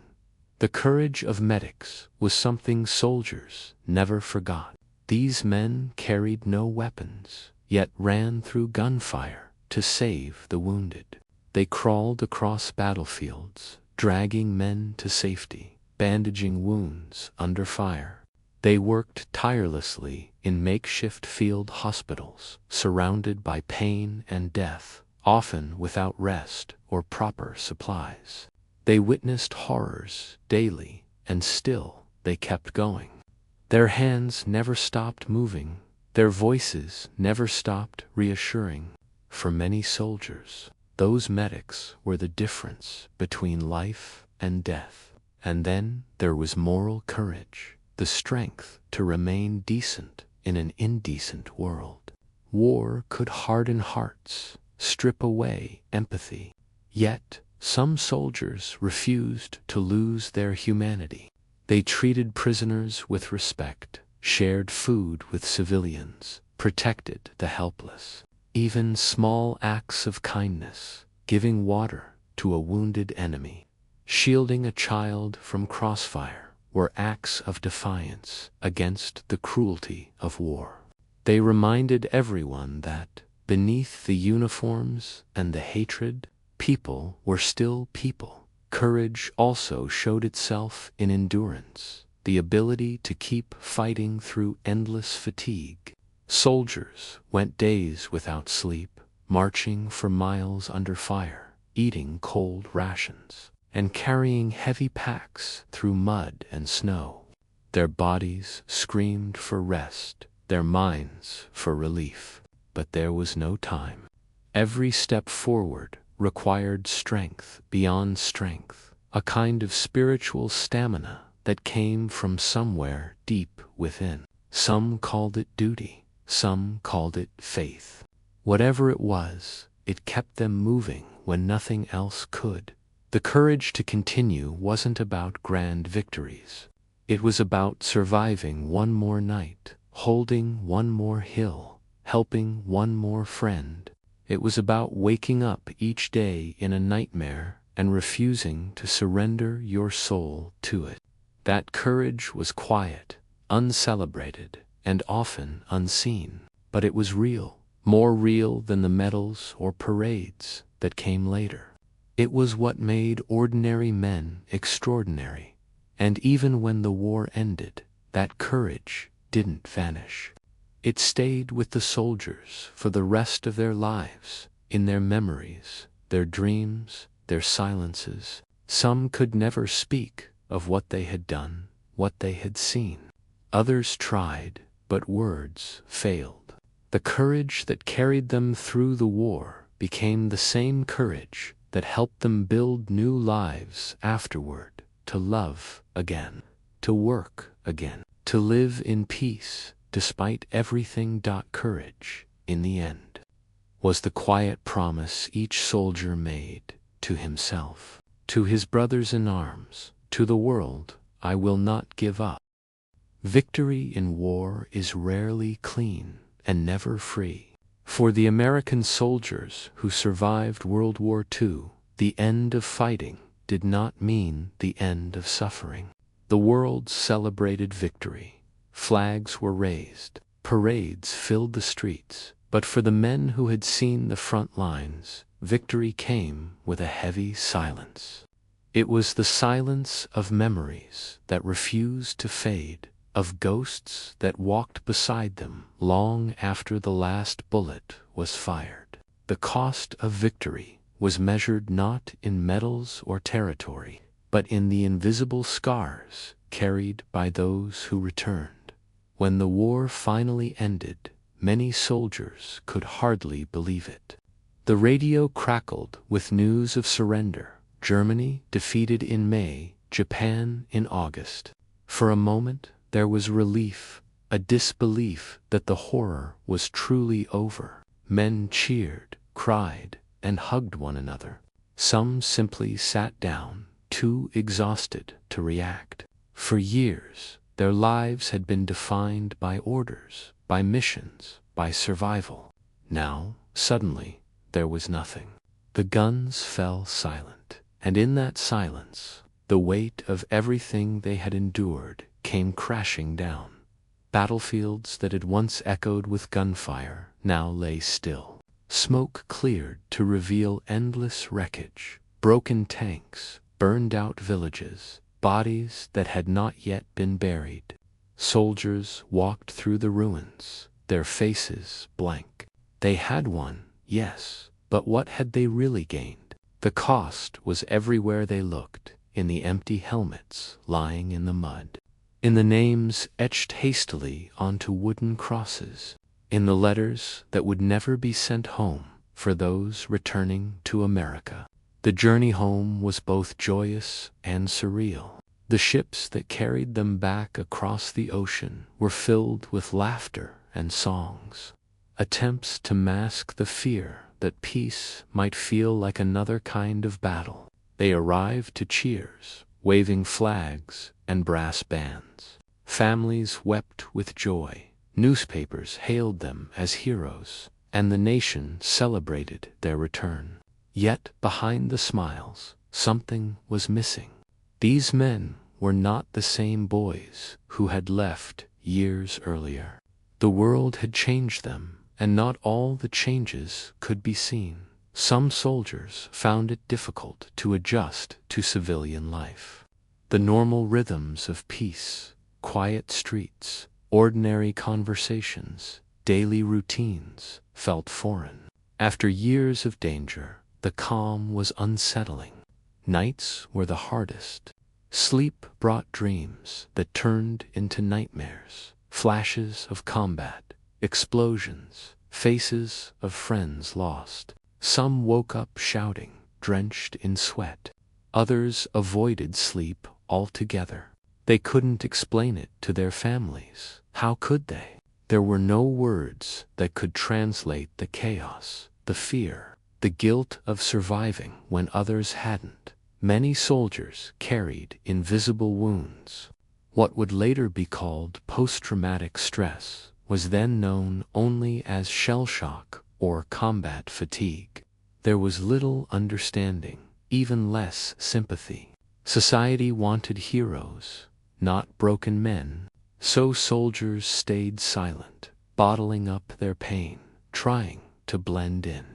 The courage of medics was something soldiers never forgot. These men carried no weapons, yet ran through gunfire to save the wounded. They crawled across battlefields, dragging men to safety, bandaging wounds under fire. They worked tirelessly in makeshift field hospitals, surrounded by pain and death, often without rest or proper supplies. They witnessed horrors daily, and still they kept going. Their hands never stopped moving, their voices never stopped reassuring. For many soldiers, those medics were the difference between life and death. And then there was moral courage, the strength to remain decent in an indecent world. War could harden hearts, strip away empathy. Yet, some soldiers refused to lose their humanity. They treated prisoners with respect, shared food with civilians, protected the helpless. Even small acts of kindness, giving water to a wounded enemy, shielding a child from crossfire, were acts of defiance against the cruelty of war. They reminded everyone that, beneath the uniforms and the hatred, people were still people. Courage also showed itself in endurance, the ability to keep fighting through endless fatigue. Soldiers went days without sleep, marching for miles under fire, eating cold rations, and carrying heavy packs through mud and snow. Their bodies screamed for rest, their minds for relief, but there was no time. Every step forward required strength beyond strength, a kind of spiritual stamina that came from somewhere deep within. Some called it duty, some called it faith. Whatever it was, it kept them moving when nothing else could. The courage to continue wasn't about grand victories. It was about surviving one more night, holding one more hill, helping one more friend. It was about waking up each day in a nightmare and refusing to surrender your soul to it. That courage was quiet, uncelebrated, and often unseen. but it was real, more real than the medals or parades that came later. It was what made ordinary men extraordinary, and even when the war ended, that courage didn't vanish. It stayed with the soldiers for the rest of their lives, in their memories, their dreams, their silences. Some could never speak of what they had done, what they had seen. Others tried, but words failed. The courage that carried them through the war became the same courage that helped them build new lives afterward, to love again, to work again, to live in peace despite everything. Courage, in the end, was the quiet promise each soldier made to himself, to his brothers in arms, to the world: I will not give up. Victory in war is rarely clean and never free. For the American soldiers who survived World War II, the end of fighting did not mean the end of suffering. The world celebrated victory. Flags were raised. Parades filled the streets. But for the men who had seen the front lines, victory came with a heavy silence. It was the silence of memories that refused to fade, of ghosts that walked beside them long after the last bullet was fired. The cost of victory was measured not in medals or territory, but in the invisible scars carried by those who returned. When the war finally ended, many soldiers could hardly believe it. The radio crackled with news of surrender. Germany defeated in May, Japan in August. For a moment, there was relief, a disbelief that the horror was truly over. Men cheered, cried, and hugged one another. Some simply sat down, too exhausted to react. For years, their lives had been defined by orders, by missions, by survival. Now, suddenly, there was nothing. The guns fell silent, and in that silence, the weight of everything they had endured came crashing down. Battlefields that had once echoed with gunfire now lay still. Smoke cleared to reveal endless wreckage, broken tanks, burned-out villages, bodies that had not yet been buried. Soldiers walked through the ruins, their faces blank. They had won, yes, but what had they really gained? The cost was everywhere they looked, in the empty helmets lying in the mud, in the names etched hastily onto wooden crosses, in the letters that would never be sent home for those returning to America. The journey home was both joyous and surreal. The ships that carried them back across the ocean were filled with laughter and songs, attempts to mask the fear that peace might feel like another kind of battle. They arrived to cheers, waving flags and brass bands. Families wept with joy. Newspapers hailed them as heroes, and the nation celebrated their return. Yet, behind the smiles, something was missing. These men were not the same boys who had left years earlier. The world had changed them, and not all the changes could be seen. Some soldiers found it difficult to adjust to civilian life. The normal rhythms of peace, quiet streets, ordinary conversations, daily routines felt foreign. After years of danger, the calm was unsettling. Nights were the hardest. Sleep brought dreams that turned into nightmares, flashes of combat, explosions, faces of friends lost. Some woke up shouting, drenched in sweat. Others avoided sleep altogether. They couldn't explain it to their families. How could they? There were no words that could translate the chaos, the fear, the guilt of surviving when others hadn't. Many soldiers carried invisible wounds. What would later be called post-traumatic stress was then known only as shell shock or combat fatigue. There was little understanding, even less sympathy. Society wanted heroes, not broken men, so soldiers stayed silent, bottling up their pain, trying to blend in.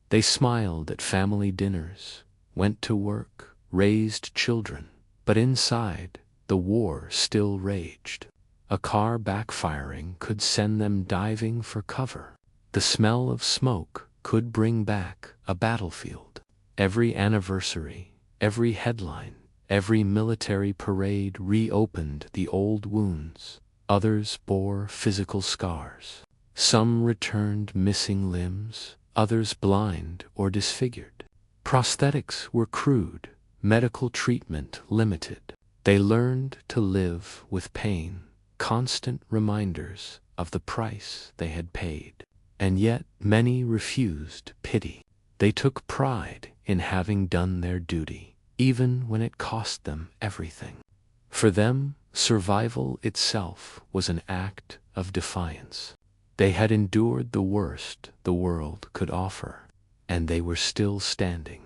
They smiled at family dinners, went to work, raised children, but inside, the war still raged. A car backfiring could send them diving for cover. The smell of smoke could bring back a battlefield. Every anniversary, every headline, every military parade reopened the old wounds. Others bore physical scars. Some returned missing limbs, others blind or disfigured. Prosthetics were crude, medical treatment limited. They learned to live with pain, constant reminders of the price they had paid. And yet many refused pity. They took pride in having done their duty, even when it cost them everything. For them, survival itself was an act of defiance. They had endured the worst the world could offer, and they were still standing.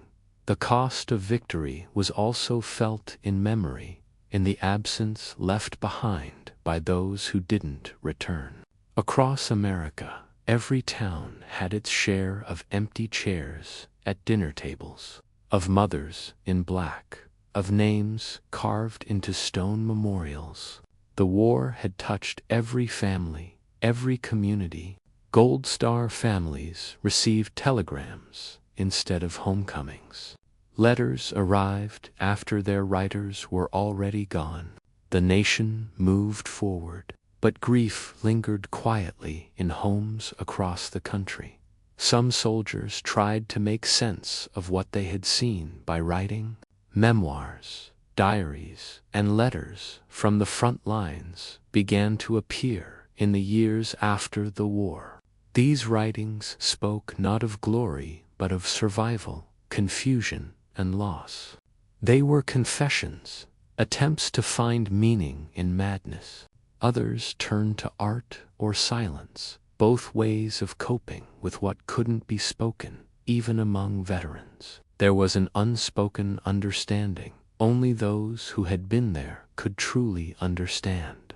The cost of victory was also felt in memory, in the absence left behind by those who didn't return. Across America, every town had its share of empty chairs at dinner tables, of mothers in black, of names carved into stone memorials. The war had touched every family, every community. Gold Star families received telegrams instead of homecomings. Letters arrived after their writers were already gone. The nation moved forward, but grief lingered quietly in homes across the country. Some soldiers tried to make sense of what they had seen by writing memoirs. Diaries and letters from the front lines began to appear in the years after the war. These writings spoke not of glory but of survival, confusion, and loss. They were confessions, attempts to find meaning in madness. Others turned to art or silence, both ways of coping with what couldn't be spoken, even among veterans. There was an unspoken understanding. Only those who had been there could truly understand.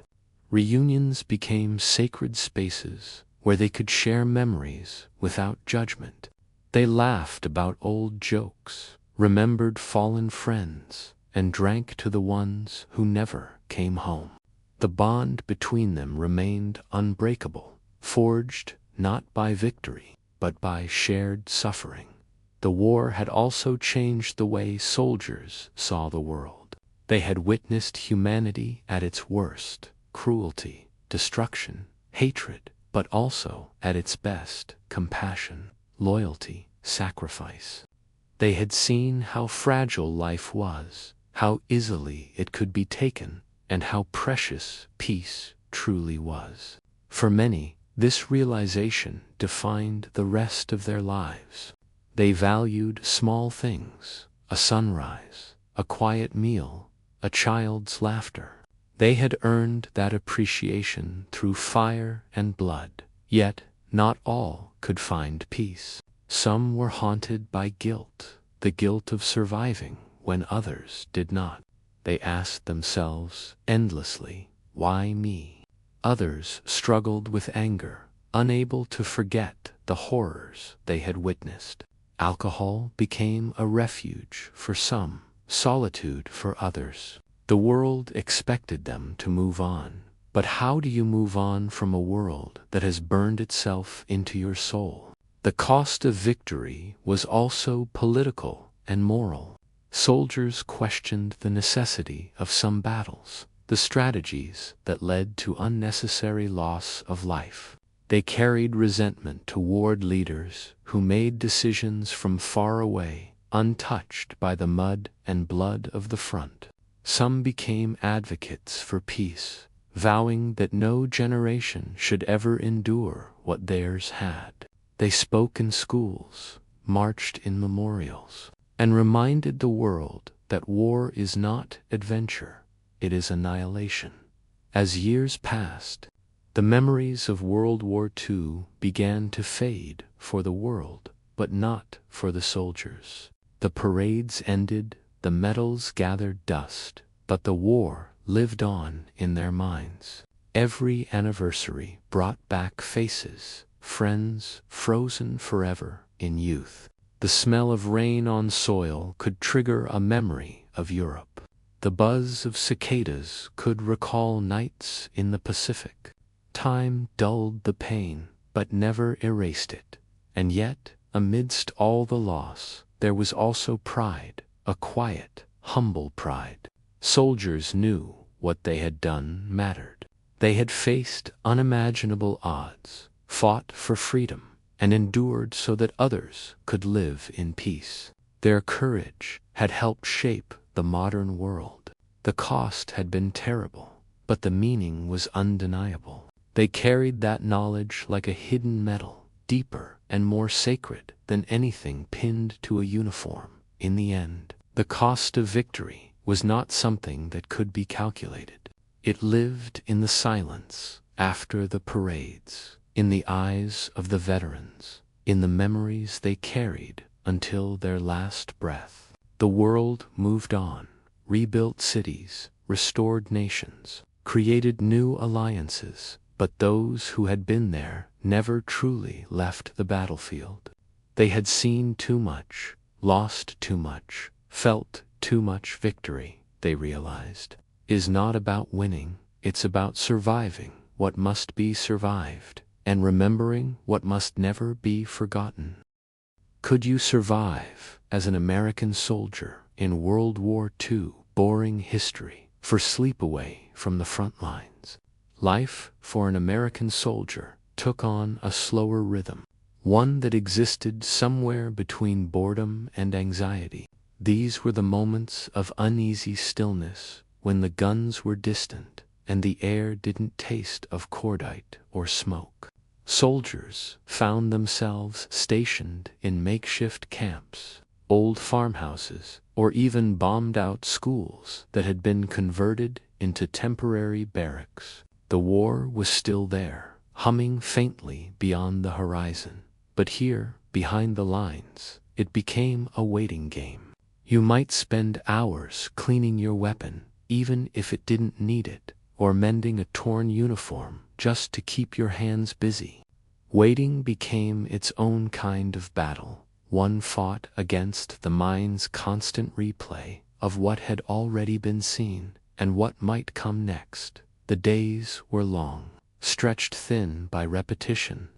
Reunions became sacred spaces where they could share memories without judgment. They laughed about old jokes, remembered fallen friends, and drank to the ones who never came home. The bond between them remained unbreakable, forged not by victory, but by shared suffering. The war had also changed the way soldiers saw the world. They had witnessed humanity at its worst, cruelty, destruction, hatred, but also at its best, compassion, loyalty, sacrifice. They had seen how fragile life was, how easily it could be taken, and how precious peace truly was. For many, this realization defined the rest of their lives. They valued small things, a sunrise, a quiet meal, a child's laughter. They had earned that appreciation through fire and blood. Yet, not all could find peace. Some were haunted by guilt, the guilt of surviving when others did not. They asked themselves endlessly, why me? Others struggled with anger, unable to forget the horrors they had witnessed. Alcohol became a refuge for some, solitude for others. The world expected them to move on. But how do you move on from a world that has burned itself into your soul? The cost of victory was also political and moral. Soldiers questioned the necessity of some battles, the strategies that led to unnecessary loss of life. They carried resentment toward leaders who made decisions from far away, untouched by the mud and blood of the front. Some became advocates for peace, vowing that no generation should ever endure what theirs had. They spoke in schools, marched in memorials, and reminded the world that war is not adventure, it is annihilation. As years passed, the memories of World War II began to fade for the world, but not for the soldiers. The parades ended, the medals gathered dust, but the war lived on in their minds. Every anniversary brought back faces, friends frozen forever in youth. The smell of rain on soil could trigger a memory of Europe. The buzz of cicadas could recall nights in the Pacific. Time dulled the pain, but never erased it. And yet, amidst all the loss, there was also pride, a quiet, humble pride. Soldiers knew what they had done mattered. They had faced unimaginable odds, fought for freedom, and endured so that others could live in peace. Their courage had helped shape the modern world. The cost had been terrible, but the meaning was undeniable. They carried that knowledge like a hidden metal, deeper and more sacred than anything pinned to a uniform. In the end, the cost of victory was not something that could be calculated. It lived in the silence, after the parades, in the eyes of the veterans, in the memories they carried until their last breath. The world moved on, rebuilt cities, restored nations, created new alliances, but those who had been there never truly left the battlefield. They had seen too much, lost too much, felt too much. Victory, they realized, is not about winning, it's about surviving what must be survived, and remembering what must never be forgotten. Could you survive as an American soldier in World War II? Boring history for sleep away from the front lines. Life for an American soldier took on a slower rhythm, one that existed somewhere between boredom and anxiety. These were the moments of uneasy stillness when the guns were distant and the air didn't taste of cordite or smoke. Soldiers found themselves stationed in makeshift camps, old farmhouses, or even bombed-out schools that had been converted into temporary barracks. The war was still there, humming faintly beyond the horizon, but here, behind the lines, it became a waiting game. You might spend hours cleaning your weapon, even if it didn't need it, or mending a torn uniform just to keep your hands busy. Waiting became its own kind of battle, one fought against the mind's constant replay of what had already been seen and what might come next. The days were long, stretched thin by repetition.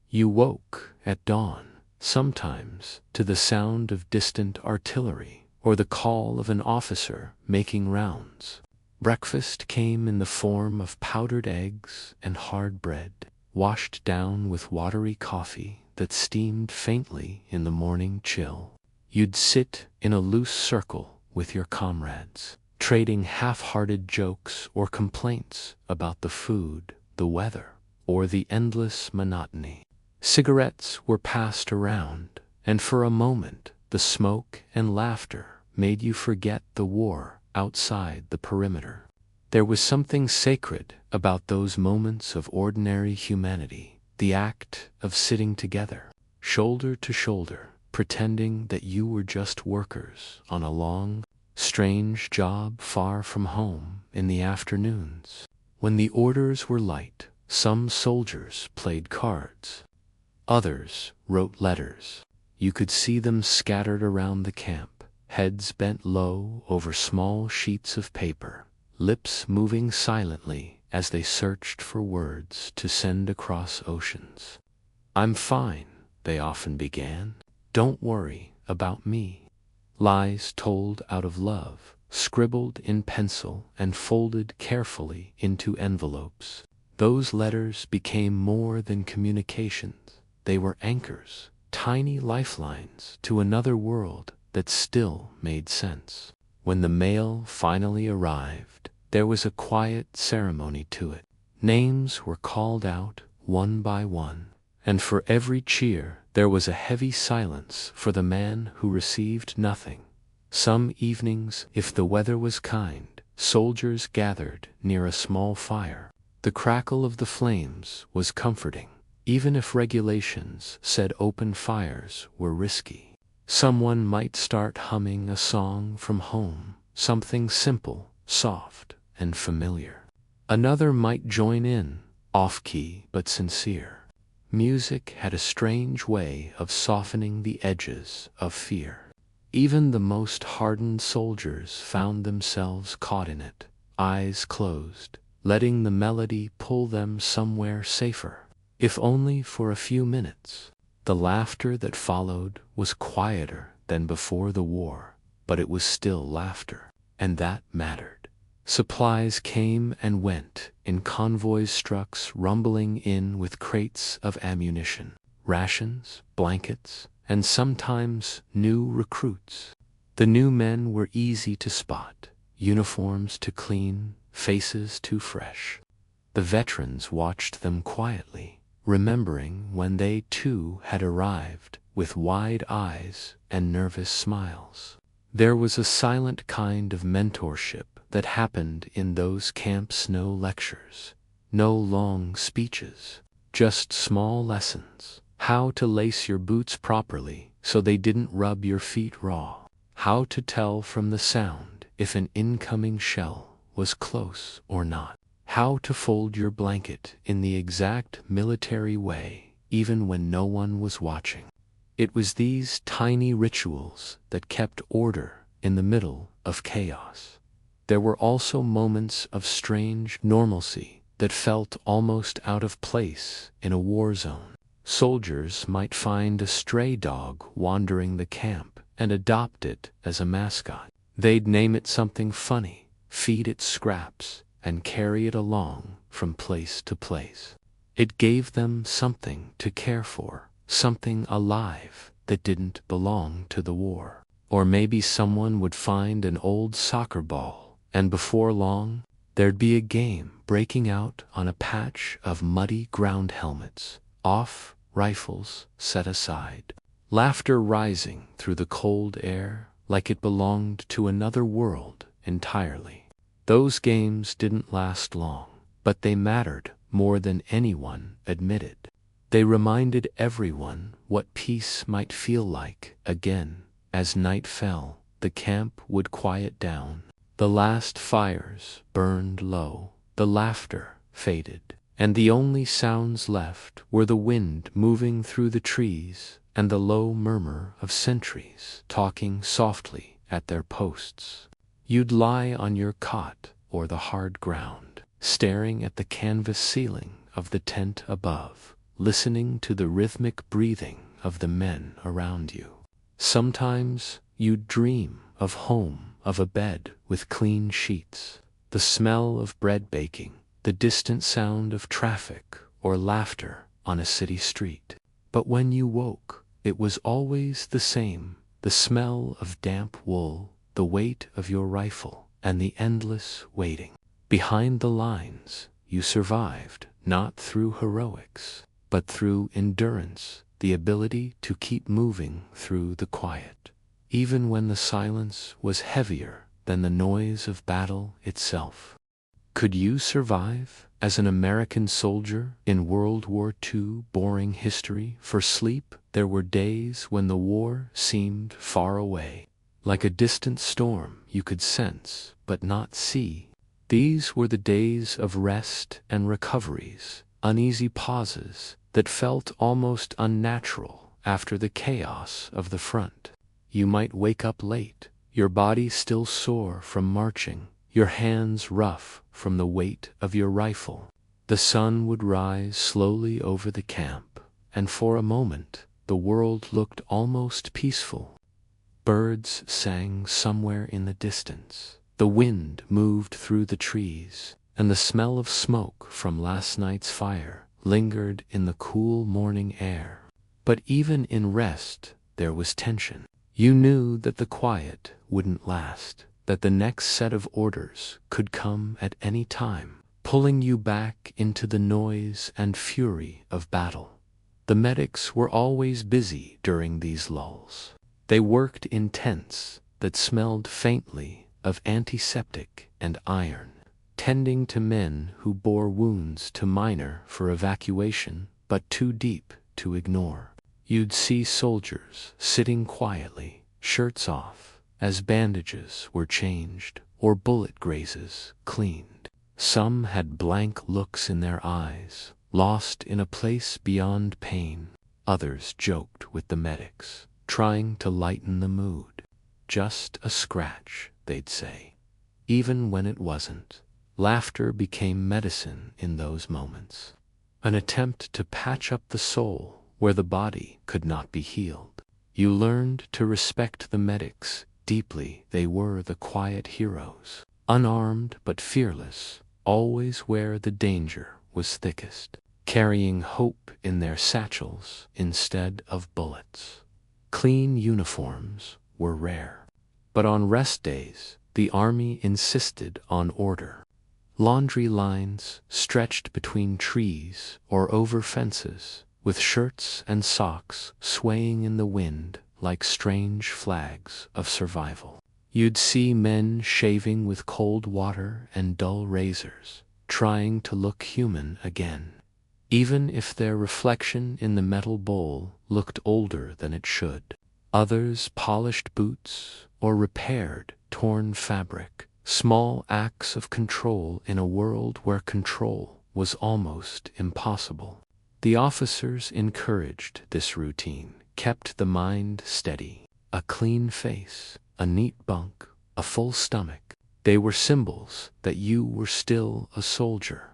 You woke at dawn, sometimes to the sound of distant artillery or the call of an officer making rounds. Breakfast came in the form of powdered eggs and hard bread, washed down with watery coffee that steamed faintly in the morning chill. You'd sit in a loose circle with your comrades, trading half-hearted jokes or complaints about the food, the weather, or the endless monotony. Cigarettes were passed around, and for a moment the smoke and laughter made you forget the war outside the perimeter. There was something sacred about those moments of ordinary humanity, the act of sitting together, shoulder to shoulder, pretending that you were just workers on a long, strange job far from home. In the afternoons, when the orders were light, some soldiers played cards. Others wrote letters. You could see them scattered around the camp, heads bent low over small sheets of paper, lips moving silently as they searched for words to send across oceans. "I'm fine," they often began. "Don't worry about me." Lies told out of love, scribbled in pencil and folded carefully into envelopes. Those letters became more than communications. They were anchors, tiny lifelines to another world that still made sense. When the mail finally arrived, there was a quiet ceremony to it. Names were called out one by one, and for every cheer there was a heavy silence for the man who received nothing. Some evenings, if the weather was kind, soldiers gathered near a small fire. The crackle of the flames was comforting, even if regulations said open fires were risky. Someone might start humming a song from home, something simple, soft, and familiar. Another might join in, off-key but sincere. Music had a strange way of softening the edges of fear. Even the most hardened soldiers found themselves caught in it, eyes closed, letting the melody pull them somewhere safer, if only for a few minutes. The laughter that followed was quieter than before the war, but it was still laughter, and that mattered. Supplies came and went in convoys, trucks rumbling in with crates of ammunition, rations, blankets, and sometimes new recruits. The new men were easy to spot, uniforms too clean, faces too fresh. The veterans watched them quietly, remembering when they too had arrived, with wide eyes and nervous smiles. There was a silent kind of mentorship that happened in those camps. No lectures, no long speeches, just small lessons. How to lace your boots properly so they didn't rub your feet raw. How to tell from the sound if an incoming shell was close or not. How to fold your blanket in the exact military way, even when no one was watching. It was these tiny rituals that kept order in the middle of chaos. There were also moments of strange normalcy that felt almost out of place in a war zone. Soldiers might find a stray dog wandering the camp and adopt it as a mascot. They'd name it something funny, feed it scraps, and carry it along from place to place. It gave them something to care for, something alive that didn't belong to the war. Or maybe someone would find an old soccer ball, and before long, there'd be a game breaking out on a patch of muddy ground helmets, off, rifles set aside. Laughter rising through the cold air like it belonged to another world entirely. Those games didn't last long, but they mattered more than anyone admitted. They reminded everyone what peace might feel like again. As night fell, the camp would quiet down. The last fires burned low, the laughter faded, and the only sounds left were the wind moving through the trees and the low murmur of sentries talking softly at their posts. You'd lie on your cot or the hard ground, staring at the canvas ceiling of the tent above, listening to the rhythmic breathing of the men around you. Sometimes you'd dream of home, of a bed with clean sheets, the smell of bread baking, the distant sound of traffic or laughter on a city street. But when you woke, it was always the same, the smell of damp wool, the weight of your rifle, and the endless waiting. Behind the lines, you survived, not through heroics, but through endurance, the ability to keep moving through the quiet, even when the silence was heavier than the noise of battle itself. Could you survive as an American soldier in World War II? Boring history for sleep. There were days when the war seemed far away, like a distant storm you could sense but not see. These were the days of rest and recoveries, uneasy pauses that felt almost unnatural after the chaos of the front. You might wake up late, your body still sore from marching, your hands rough from the weight of your rifle. The sun would rise slowly over the camp, and for a moment the world looked almost peaceful. Birds sang somewhere in the distance, the wind moved through the trees, and the smell of smoke from last night's fire lingered in the cool morning air. But even in rest there was tension. You knew that the quiet wouldn't last, that the next set of orders could come at any time, pulling you back into the noise and fury of battle. The medics were always busy during these lulls. They worked in tents that smelled faintly of antiseptic and iron, tending to men who bore wounds too minor for evacuation but too deep to ignore. You'd see soldiers sitting quietly, shirts off, as bandages were changed or bullet grazes cleaned. Some had blank looks in their eyes, lost in a place beyond pain. Others joked with the medics, trying to lighten the mood. "Just a scratch," they'd say. Even when it wasn't, laughter became medicine in those moments. An attempt to patch up the soul where the body could not be healed. You learned to respect the medics deeply. They were the quiet heroes, unarmed but fearless, always where the danger was thickest, carrying hope in their satchels instead of bullets. Clean uniforms were rare, but on rest days, the army insisted on order. Laundry lines stretched between trees or over fences, with shirts and socks swaying in the wind like strange flags of survival. You'd see men shaving with cold water and dull razors, trying to look human again, even if their reflection in the metal bowl looked older than it should. Others polished boots or repaired torn fabric, small acts of control in a world where control was almost impossible. The officers encouraged this routine, kept the mind steady. A clean face, a neat bunk, a full stomach. They were symbols that you were still a soldier,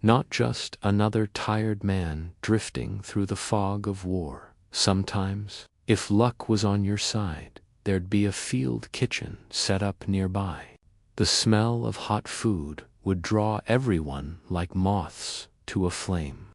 not just another tired man drifting through the fog of war. Sometimes, if luck was on your side, there'd be a field kitchen set up nearby. The smell of hot food would draw everyone like moths to a flame.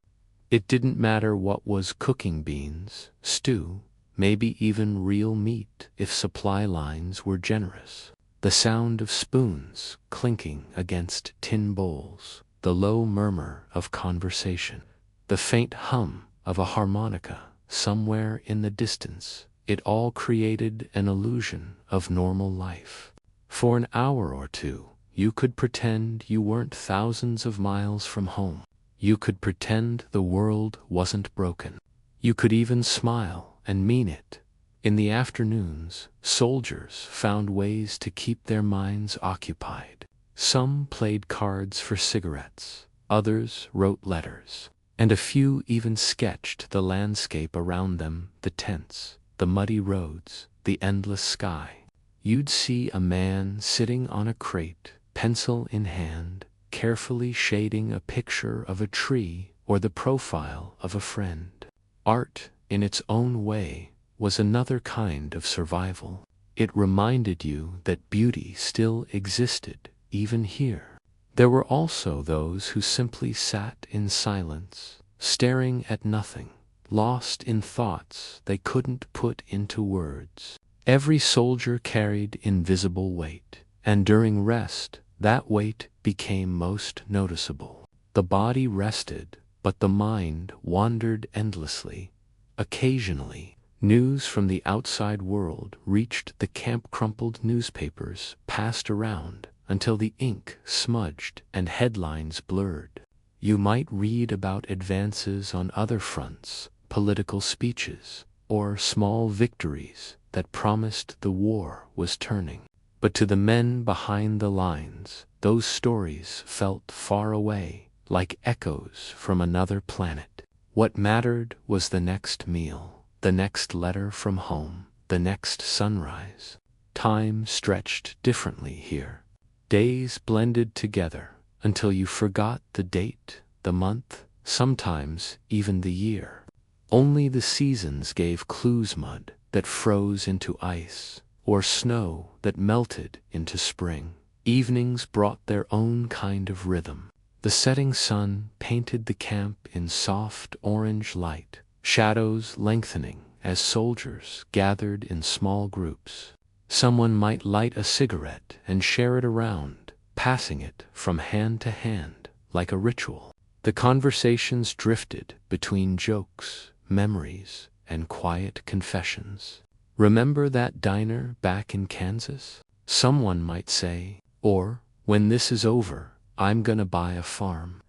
It didn't matter what was cooking: beans, stew, maybe even real meat if supply lines were generous. The sound of spoons clinking against tin bowls, the low murmur of conversation, the faint hum of a harmonica somewhere in the distance, it all created an illusion of normal life. For an hour or two, you could pretend you weren't thousands of miles from home. You could pretend the world wasn't broken. You could even smile and mean it. In the afternoons, soldiers found ways to keep their minds occupied. Some played cards for cigarettes, others wrote letters, and a few even sketched the landscape around them: the tents, the muddy roads, the endless sky. You'd see a man sitting on a crate, pencil in hand, carefully shading a picture of a tree or the profile of a friend. Art, in its own way, was another kind of survival. It reminded you that beauty still existed, even here. There were also those who simply sat in silence, staring at nothing, lost in thoughts they couldn't put into words. Every soldier carried invisible weight, and during rest, that weight became most noticeable. The body rested, but the mind wandered endlessly. Occasionally, news from the outside world reached the camp. Crumpled newspapers passed around until the ink smudged and headlines blurred. You might read about advances on other fronts, political speeches, or small victories that promised the war was turning. But to the men behind the lines, those stories felt far away, like echoes from another planet. What mattered was the next meal, the next letter from home, the next sunrise. Time stretched differently here. Days blended together until you forgot the date, the month, sometimes even the year. Only the seasons gave clues: mud that froze into ice, or snow that melted into spring. Evenings brought their own kind of rhythm. The setting sun painted the camp in soft orange light, shadows lengthening as soldiers gathered in small groups. Someone might light a cigarette and share it around, passing it from hand to hand like a ritual. The conversations drifted between jokes, memories, and quiet confessions. "Remember that diner back in Kansas?" someone might say, or, "When this is over, I'm gonna buy a farm."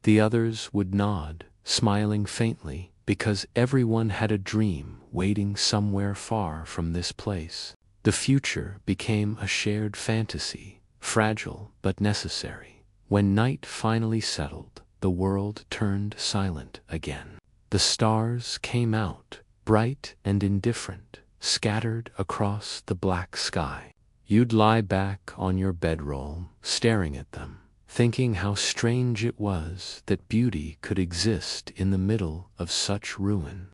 The others would nod, smiling faintly, because everyone had a dream waiting somewhere far from this place. The future became a shared fantasy, fragile but necessary. When night finally settled, the world turned silent again. The stars came out, bright and indifferent, scattered across the black sky. You'd lie back on your bedroll, staring at them, thinking how strange it was that beauty could exist in the middle of such ruin.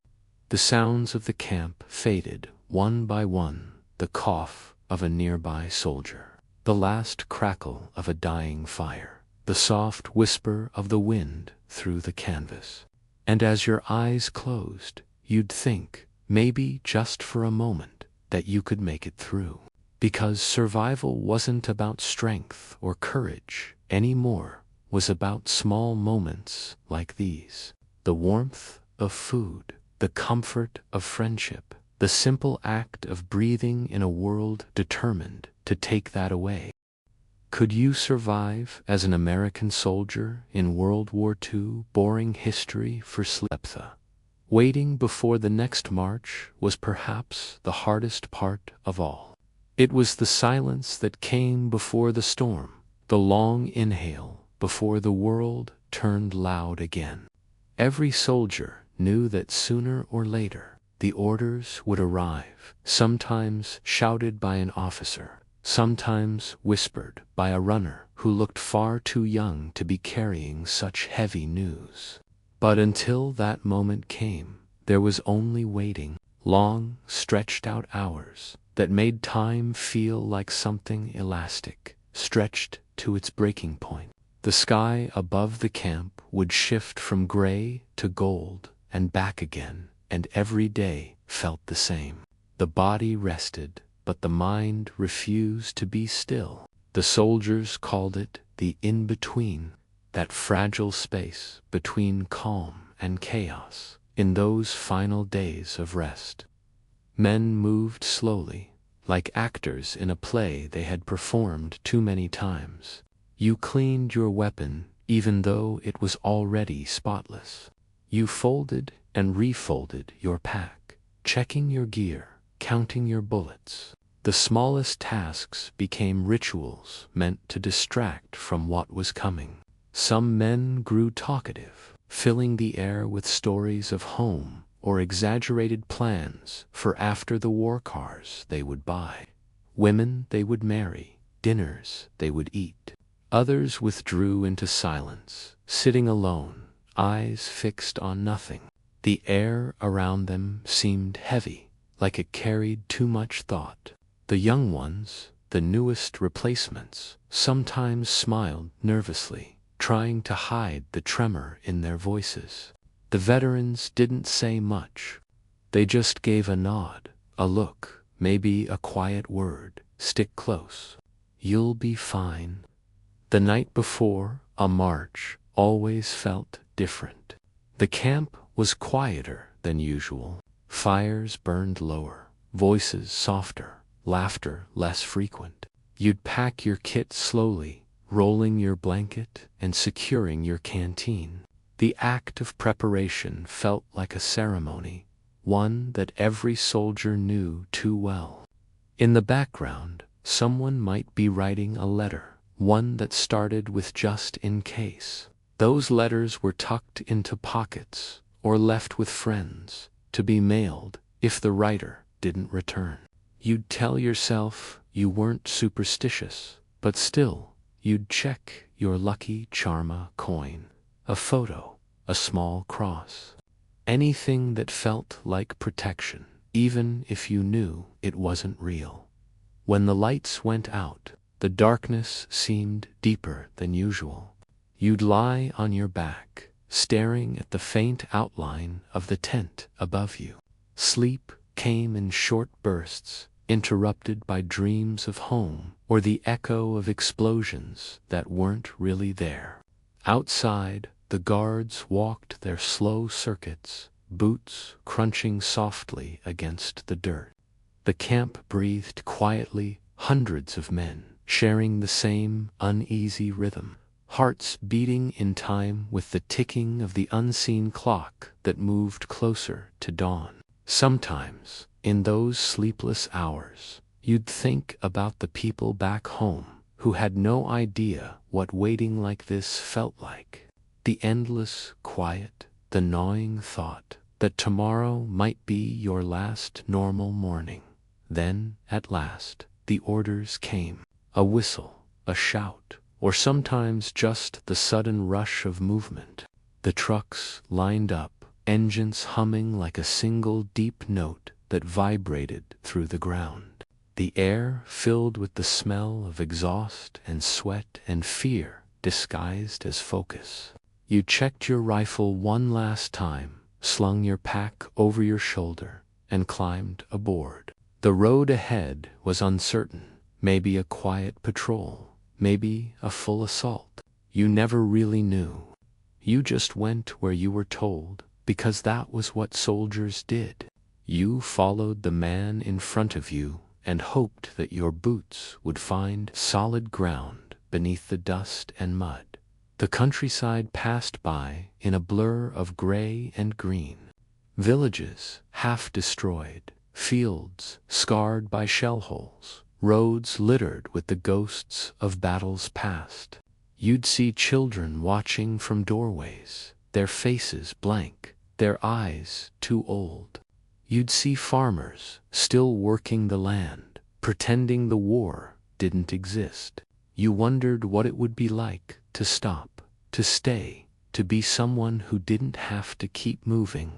The sounds of the camp faded, one by one, the cough of a nearby soldier, the last crackle of a dying fire, the soft whisper of the wind through the canvas. And as your eyes closed, you'd think, maybe just for a moment, that you could make it through. Because survival wasn't about strength or courage anymore, was about small moments like these. The warmth of food, the comfort of friendship, the simple act of breathing in a world determined to take that away. Could you survive as an American soldier in World War II? Boring history for Sleptha. Waiting before the next march was perhaps the hardest part of all. It was the silence that came before the storm, the long inhale before the world turned loud again. Every soldier knew that sooner or later the orders would arrive, sometimes shouted by an officer, sometimes whispered by a runner who looked far too young to be carrying such heavy news. But until that moment came, there was only waiting, long, stretched-out hours that made time feel like something elastic, stretched to its breaking point. The sky above the camp would shift from gray to gold and back again, and every day felt the same. The body rested, but the mind refused to be still. The soldiers called it the in-between, that fragile space between calm and chaos. In those final days of rest, men moved slowly, like actors in a play they had performed too many times. You cleaned your weapon even though it was already spotless. You folded and refolded your pack, checking your gear, counting your bullets. The smallest tasks became rituals meant to distract from what was coming. Some men grew talkative, filling the air with stories of home or exaggerated plans for after the war cars they would buy, women they would marry, dinners they would eat. Others withdrew into silence, sitting alone, eyes fixed on nothing. The air around them seemed heavy, like it carried too much thought. The young ones, the newest replacements, sometimes smiled nervously, trying to hide the tremor in their voices. The veterans didn't say much. They just gave a nod, a look, maybe a quiet word. Stick close. You'll be fine. The night before a march always felt different. The camp was quieter than usual. Fires burned lower, voices softer, laughter less frequent. You'd pack your kit slowly, rolling your blanket and securing your canteen. The act of preparation felt like a ceremony, one that every soldier knew too well. In the background, someone might be writing a letter, one that started with "just in case." Those letters were tucked into pockets or left with friends, to be mailed if the writer didn't return. You'd tell yourself you weren't superstitious, but still, you'd check your lucky charma coin, a photo, a small cross, anything that felt like protection, even if you knew it wasn't real. When the lights went out, the darkness seemed deeper than usual. You'd lie on your back, staring at the faint outline of the tent above you. Sleep came in short bursts, interrupted by dreams of home or the echo of explosions that weren't really there. Outside, the guards walked their slow circuits, boots crunching softly against the dirt. The camp breathed quietly, hundreds of men sharing the same uneasy rhythm, hearts beating in time with the ticking of the unseen clock that moved closer to dawn. Sometimes, in those sleepless hours, you'd think about the people back home who had no idea what waiting like this felt like. The endless quiet, the gnawing thought that tomorrow might be your last normal morning. Then, at last, the orders came. A whistle, a shout, or sometimes just the sudden rush of movement. The trucks lined up, engines humming like a single deep note that vibrated through the ground. The air filled with the smell of exhaust and sweat and fear disguised as focus. You checked your rifle one last time, slung your pack over your shoulder, and climbed aboard. The road ahead was uncertain. Maybe a quiet patrol, maybe a full assault. You never really knew. You just went where you were told, because that was what soldiers did. You followed the man in front of you and hoped that your boots would find solid ground beneath the dust and mud. The countryside passed by in a blur of gray and green. Villages half destroyed, fields scarred by shell holes, roads littered with the ghosts of battles past. You'd see children watching from doorways, their faces blank, their eyes too old. You'd see farmers still working the land, pretending the war didn't exist. You wondered what it would be like to stop, to stay, to be someone who didn't have to keep moving.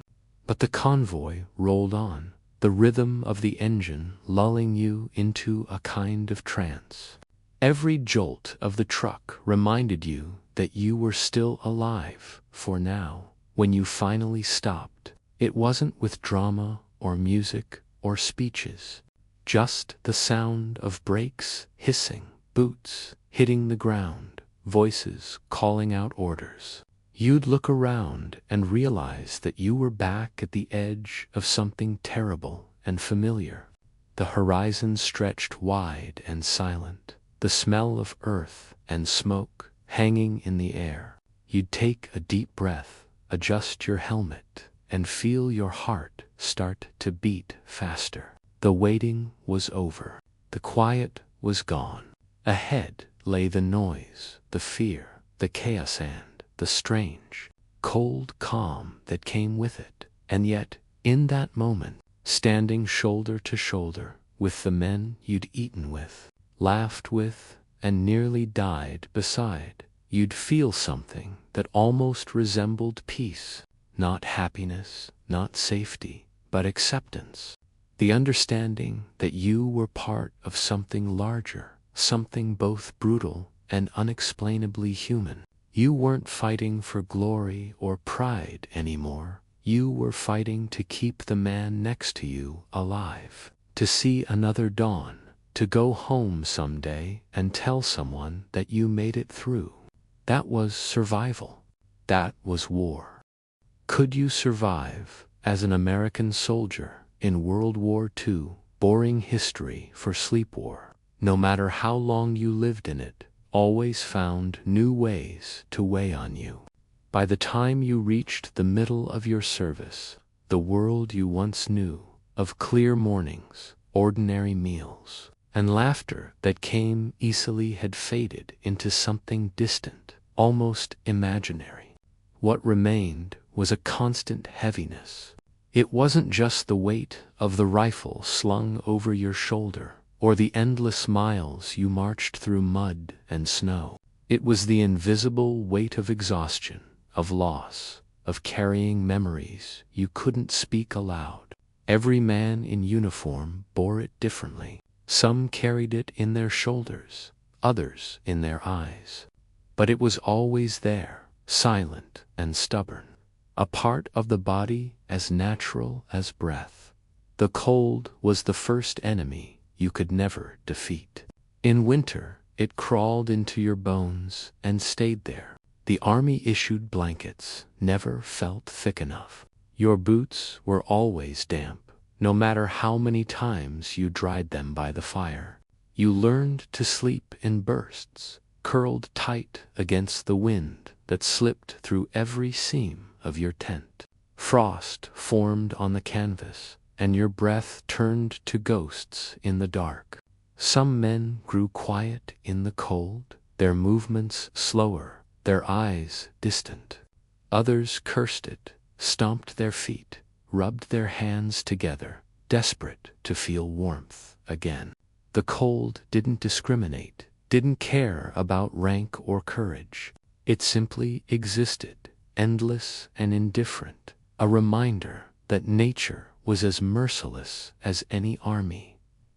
But the convoy rolled on, the rhythm of the engine lulling you into a kind of trance. Every jolt of the truck reminded you that you were still alive, for now, when you finally stopped, it wasn't with drama or music or speeches. Just the sound of brakes hissing, boots hitting the ground, voices calling out orders. You'd look around and realize that you were back at the edge of something terrible and familiar. The horizon stretched wide and silent, the smell of earth and smoke hanging in the air. You'd take a deep breath, adjust your helmet, and feel your heart start to beat faster. The waiting was over. The quiet was gone. Ahead lay the noise, the fear, the chaos and the strange, cold calm that came with it. And yet, in that moment, standing shoulder to shoulder with the men you'd eaten with, laughed with, and nearly died beside, you'd feel something that almost resembled peace. Not happiness, not safety, but acceptance. The understanding that you were part of something larger, something both brutal and unexplainably human. You weren't fighting for glory or pride anymore. You were fighting to keep the man next to you alive, to see another dawn, to go home someday and tell someone that you made it through. That was survival. That was war. Could you survive as an American soldier in World War II? Boring history for sleep war. No matter how long you lived in it, always found new ways to weigh on you. By the time you reached the middle of your service, the world you once knew, of clear mornings, ordinary meals, and laughter that came easily had faded into something distant, almost imaginary. What remained was a constant heaviness. It wasn't just the weight of the rifle slung over your shoulder, or the endless miles you marched through mud and snow. It was the invisible weight of exhaustion, of loss, of carrying memories you couldn't speak aloud. Every man in uniform bore it differently. Some carried it in their shoulders, others in their eyes. But it was always there, silent and stubborn, a part of the body as natural as breath. The cold was the first enemy you could never defeat. In winter, it crawled into your bones and stayed there. The army issued blankets never felt thick enough. Your boots were always damp, no matter how many times you dried them by the fire. You learned to sleep in bursts, curled tight against the wind that slipped through every seam of your tent. Frost formed on the canvas, and your breath turned to ghosts in the dark. Some men grew quiet in the cold, their movements slower, their eyes distant. Others cursed it, stomped their feet, rubbed their hands together, desperate to feel warmth again. The cold didn't discriminate, didn't care about rank or courage. It simply existed, endless and indifferent, a reminder that nature was as merciless as any army.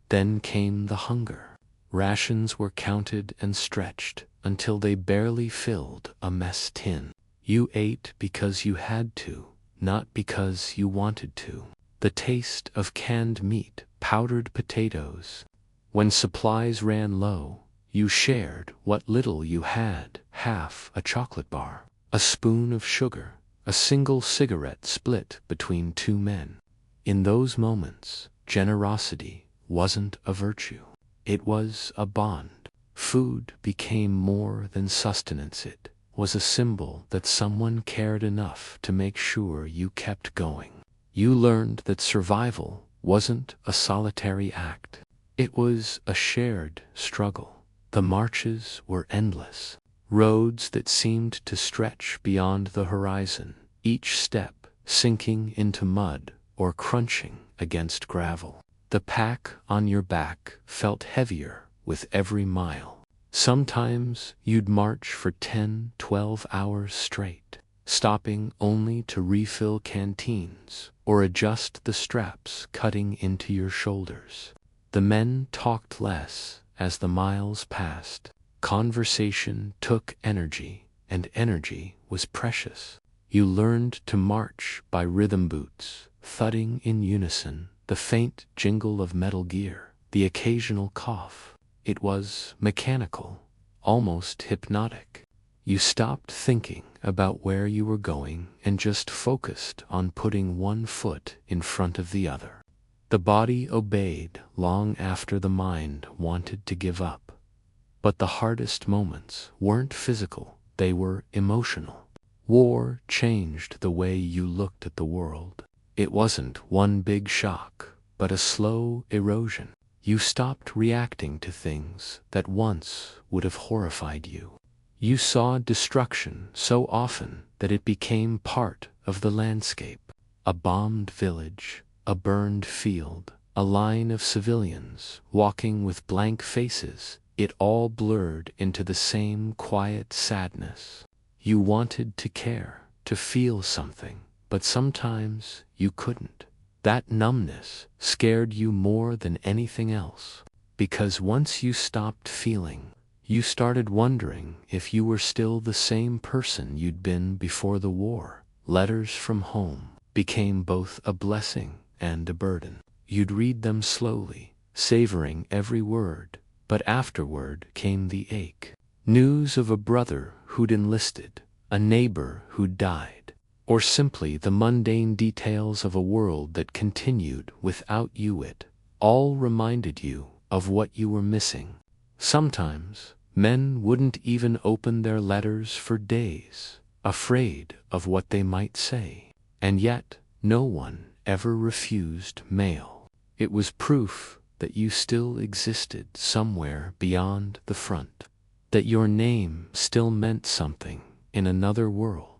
Then came the hunger. Rations were counted and stretched until they barely filled a mess tin. You ate because you had to, not because you wanted to. The taste of canned meat, powdered potatoes. When supplies ran low, you shared what little you had, half a chocolate bar, a spoon of sugar, a single cigarette split between two men. In those moments, generosity wasn't a virtue. It was a bond. Food became more than sustenance. It was a symbol that someone cared enough to make sure you kept going. You learned that survival wasn't a solitary act. It was a shared struggle. The marches were endless. Roads that seemed to stretch beyond the horizon, each step sinking into mud or crunching against gravel. The pack on your back felt heavier with every mile. Sometimes you'd march for 10, 12 hours straight, stopping only to refill canteens or adjust the straps cutting into your shoulders. The men talked less as the miles passed. Conversation took energy, and energy was precious. You learned to march by rhythm, boots thudding in unison, the faint jingle of metal gear, the occasional cough. It was mechanical, almost hypnotic. You stopped thinking about where you were going and just focused on putting one foot in front of the other. The body obeyed long after the mind wanted to give up. But the hardest moments weren't physical, they were emotional. War changed the way you looked at the world. It wasn't one big shock, but a slow erosion. You stopped reacting to things that once would have horrified you. You saw destruction so often that it became part of the landscape. A bombed village, a burned field, a line of civilians walking with blank faces, it all blurred into the same quiet sadness. You wanted to care, to feel something, but sometimes you couldn't. That numbness scared you more than anything else, because once you stopped feeling, you started wondering if you were still the same person you'd been before the war. Letters from home became both a blessing and a burden. You'd read them slowly, savoring every word, but afterward came the ache. News of a brother who'd enlisted, a neighbor who'd died, or simply the mundane details of a world that continued without you. It all reminded you of what you were missing. Sometimes men wouldn't even open their letters for days, afraid of what they might say. And yet, no one ever refused mail. It was proof that you still existed somewhere beyond the front, that your name still meant something in another world.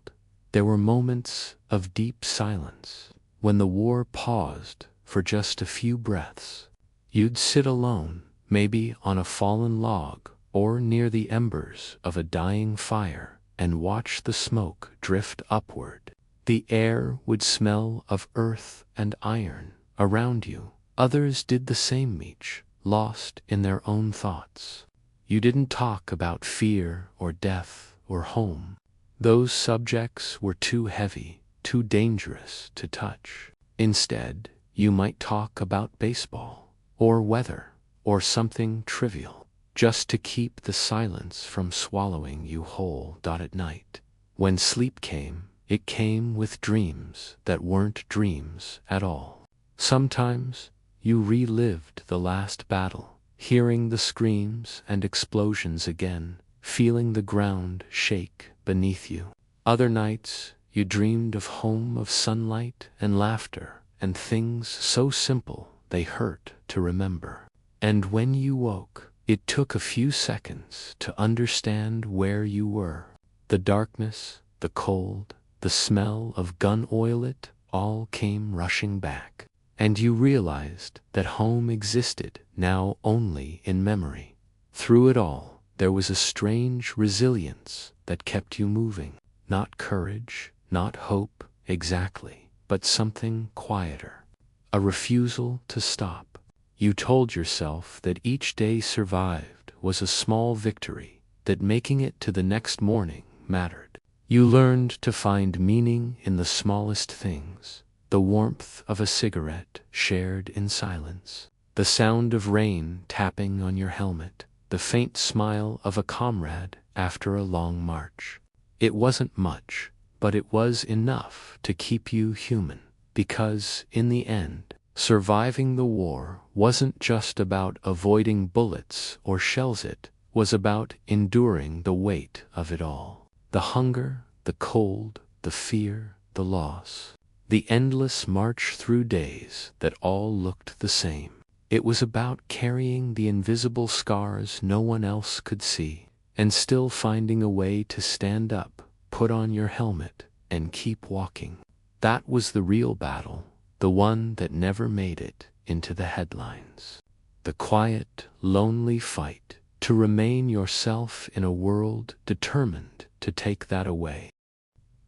There were moments of deep silence, when the war paused for just a few breaths. You'd sit alone, maybe on a fallen log or near the embers of a dying fire, and watch the smoke drift upward. The air would smell of earth and iron around you. Others did the same, each lost in their own thoughts. You didn't talk about fear or death or home. Those subjects were too heavy, too dangerous to touch. Instead, you might talk about baseball, or weather, or something trivial, just to keep the silence from swallowing you whole. At night, when sleep came, it came with dreams that weren't dreams at all. Sometimes you relived the last battle, hearing the screams and explosions again, feeling the ground shake beneath you. Other nights you dreamed of home, of sunlight and laughter, and things so simple they hurt to remember. And when you woke, it took a few seconds to understand where you were. The darkness, the cold, the smell of gun oil, it all came rushing back. And you realized that home existed now only in memory. Through it all, there was a strange resilience that kept you moving. Not courage, not hope exactly, but something quieter. A refusal to stop. You told yourself that each day survived was a small victory, that making it to the next morning mattered. You learned to find meaning in the smallest things. The warmth of a cigarette shared in silence, the sound of rain tapping on your helmet, the faint smile of a comrade after a long march. It wasn't much, but it was enough to keep you human, because, in the end, surviving the war wasn't just about avoiding bullets or shells, it was about enduring the weight of it all. The hunger, the cold, the fear, the loss. The endless march through days that all looked the same. It was about carrying the invisible scars no one else could see, and still finding a way to stand up, put on your helmet, and keep walking. That was the real battle, the one that never made it into the headlines. The quiet, lonely fight to remain yourself in a world determined to take that away.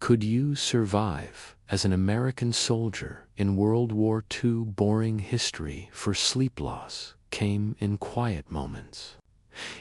Could you survive as an American soldier in World War II? Boring history for sleep loss came in quiet moments.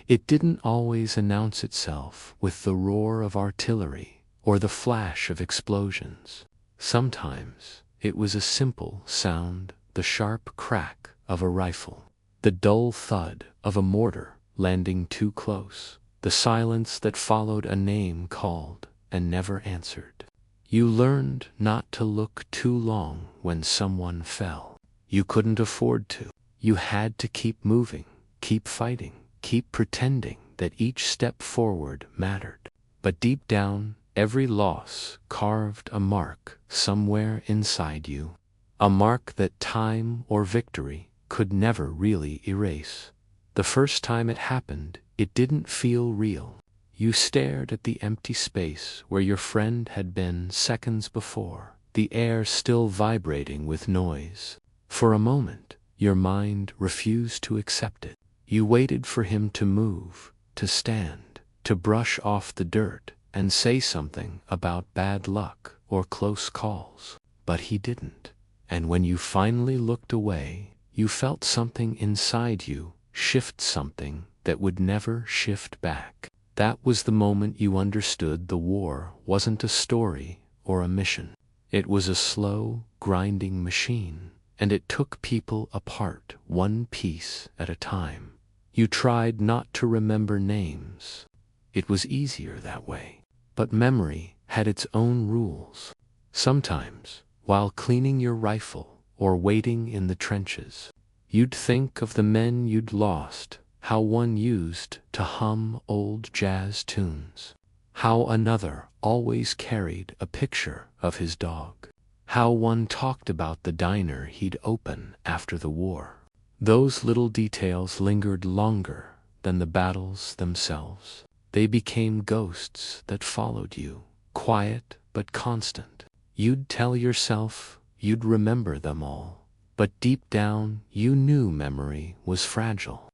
It didn't always announce itself with the roar of artillery or the flash of explosions. Sometimes it was a simple sound, the sharp crack of a rifle, the dull thud of a mortar landing too close, the silence that followed a name called and never answered. You learned not to look too long when someone fell. You couldn't afford to. You had to keep moving, keep fighting, keep pretending that each step forward mattered. But deep down, every loss carved a mark somewhere inside you. A mark that time or victory could never really erase. The first time it happened, it didn't feel real. You stared at the empty space where your friend had been seconds before, the air still vibrating with noise. For a moment, your mind refused to accept it. You waited for him to move, to stand, to brush off the dirt and say something about bad luck or close calls. But he didn't. And when you finally looked away, you felt something inside you shift, something that would never shift back. That was the moment you understood the war wasn't a story or a mission. It was a slow, grinding machine, and it took people apart one piece at a time. You tried not to remember names. It was easier that way. But memory had its own rules. Sometimes, while cleaning your rifle or waiting in the trenches, you'd think of the men you'd lost, how one used to hum old jazz tunes, how another always carried a picture of his dog, how one talked about the diner he'd open after the war. Those little details lingered longer than the battles themselves. They became ghosts that followed you, quiet but constant. You'd tell yourself you'd remember them all, but deep down you knew memory was fragile.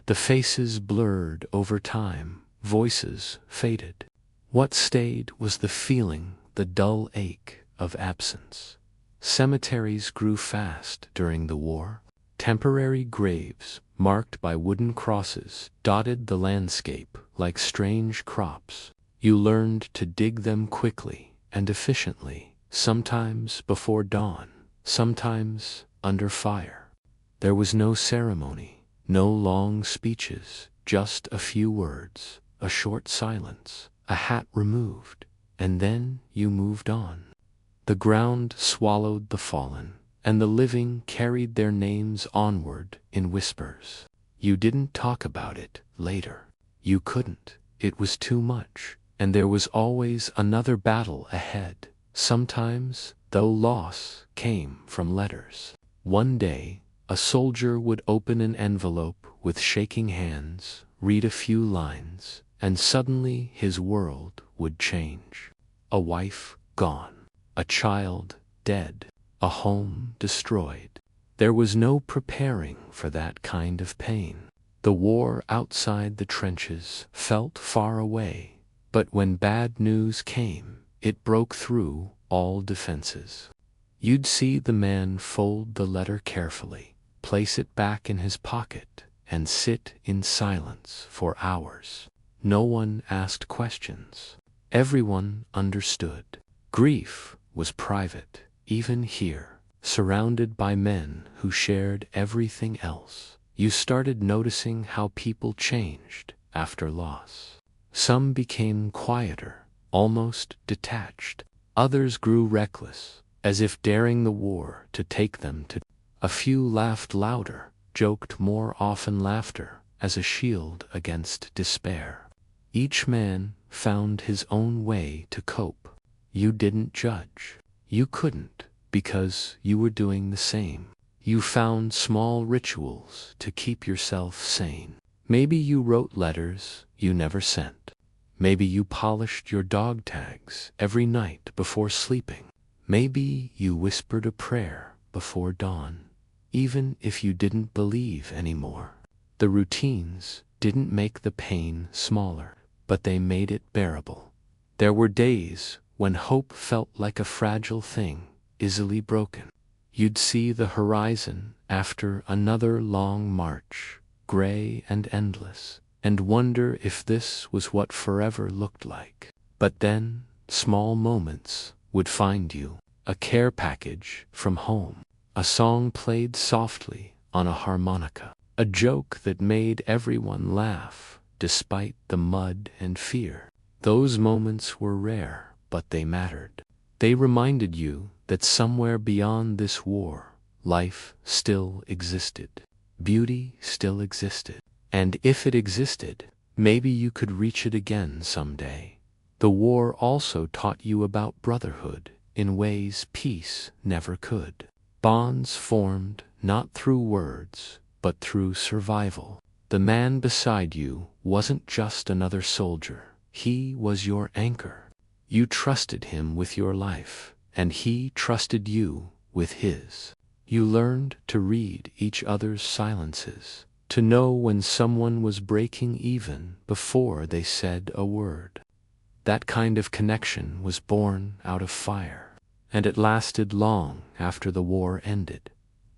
The faces blurred over time, voices faded. What stayed was the feeling, the dull ache of absence. Cemeteries grew fast during the war. Temporary graves, marked by wooden crosses, dotted the landscape like strange crops. You learned to dig them quickly and efficiently, sometimes before dawn, sometimes under fire. There was no ceremony. No long speeches, just a few words, a short silence, a hat removed, and then you moved on. The ground swallowed the fallen, and the living carried their names onward in whispers. You didn't talk about it later. You couldn't. It was too much, and there was always another battle ahead. Sometimes, though, loss came from letters. One day, A soldier would open an envelope with shaking hands, read a few lines, and suddenly his world would change. A wife gone, a child dead, a home destroyed. There was no preparing for that kind of pain. The war outside the trenches felt far away, but when bad news came, it broke through all defenses. You'd see the man fold the letter carefully, place it back in his pocket, and sit in silence for hours. No one asked questions. Everyone understood. Grief was private, even here, surrounded by men who shared everything else. You started noticing how people changed after loss. Some became quieter, almost detached. Others grew reckless, as if daring the war to take them to. A few laughed louder, joked more often, laughter as a shield against despair. Each man found his own way to cope. You didn't judge. You couldn't, because you were doing the same. You found small rituals to keep yourself sane. Maybe you wrote letters you never sent. Maybe you polished your dog tags every night before sleeping. Maybe you whispered a prayer before dawn, even if you didn't believe anymore. The routines didn't make the pain smaller, but they made it bearable. There were days when hope felt like a fragile thing, easily broken. You'd see the horizon after another long march, gray and endless, and wonder if this was what forever looked like. But then, small moments would find you. A care package from home, a song played softly on a harmonica, a joke that made everyone laugh despite the mud and fear. Those moments were rare, but they mattered. They reminded you that somewhere beyond this war, life still existed. Beauty still existed. And if it existed, maybe you could reach it again someday. The war also taught you about brotherhood in ways peace never could. Bonds formed not through words, but through survival. The man beside you wasn't just another soldier. He was your anchor. You trusted him with your life, and he trusted you with his. You learned to read each other's silences, to know when someone was breaking even before they said a word. That kind of connection was born out of fire, and it lasted long after the war ended.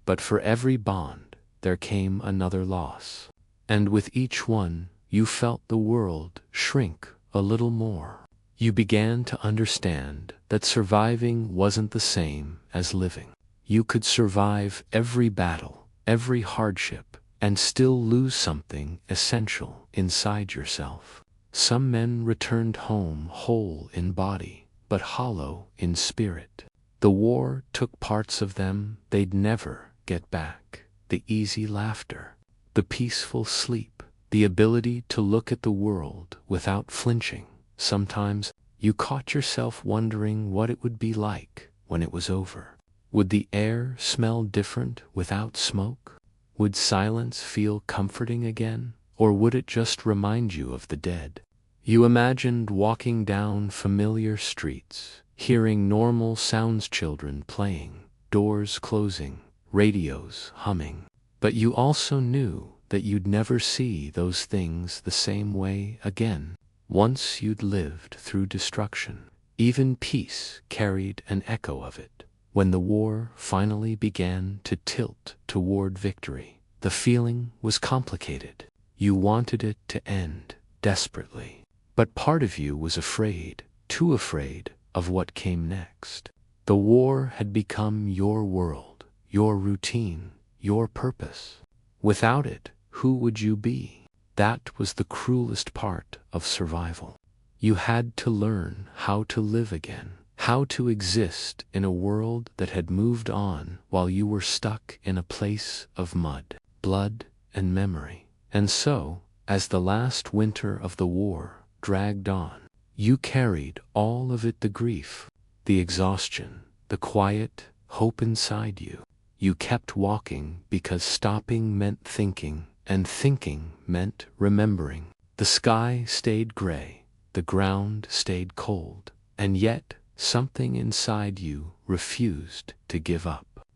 But for every bond, there came another loss. And with each one, you felt the world shrink a little more. You began to understand that surviving wasn't the same as living. You could survive every battle, every hardship, and still lose something essential inside yourself. Some men returned home whole in body, but hollow in spirit. The war took parts of them they'd never get back. The easy laughter, the peaceful sleep, the ability to look at the world without flinching. Sometimes you caught yourself wondering what it would be like when it was over. Would the air smell different without smoke? Would silence feel comforting again? Or would it just remind you of the dead? You imagined walking down familiar streets, hearing normal sounds, children playing, doors closing, radios humming. But you also knew that you'd never see those things the same way again. Once you'd lived through destruction. Even peace carried an echo of it. When the war finally began to tilt toward victory, the feeling was complicated. You wanted it to end desperately. But part of you was afraid, too afraid of what came next. The war had become your world, your routine, your purpose. Without it, who would you be? That was the cruelest part of survival. You had to learn how to live again, how to exist in a world that had moved on while you were stuck in a place of mud, blood, and memory. And so, as the last winter of the war dragged on, you carried all of it, the grief, the exhaustion, the quiet hope inside you. you kept walking because stopping meant thinking, and thinking meant remembering. The sky stayed gray, the ground stayed cold, and yet something inside you refused to give up.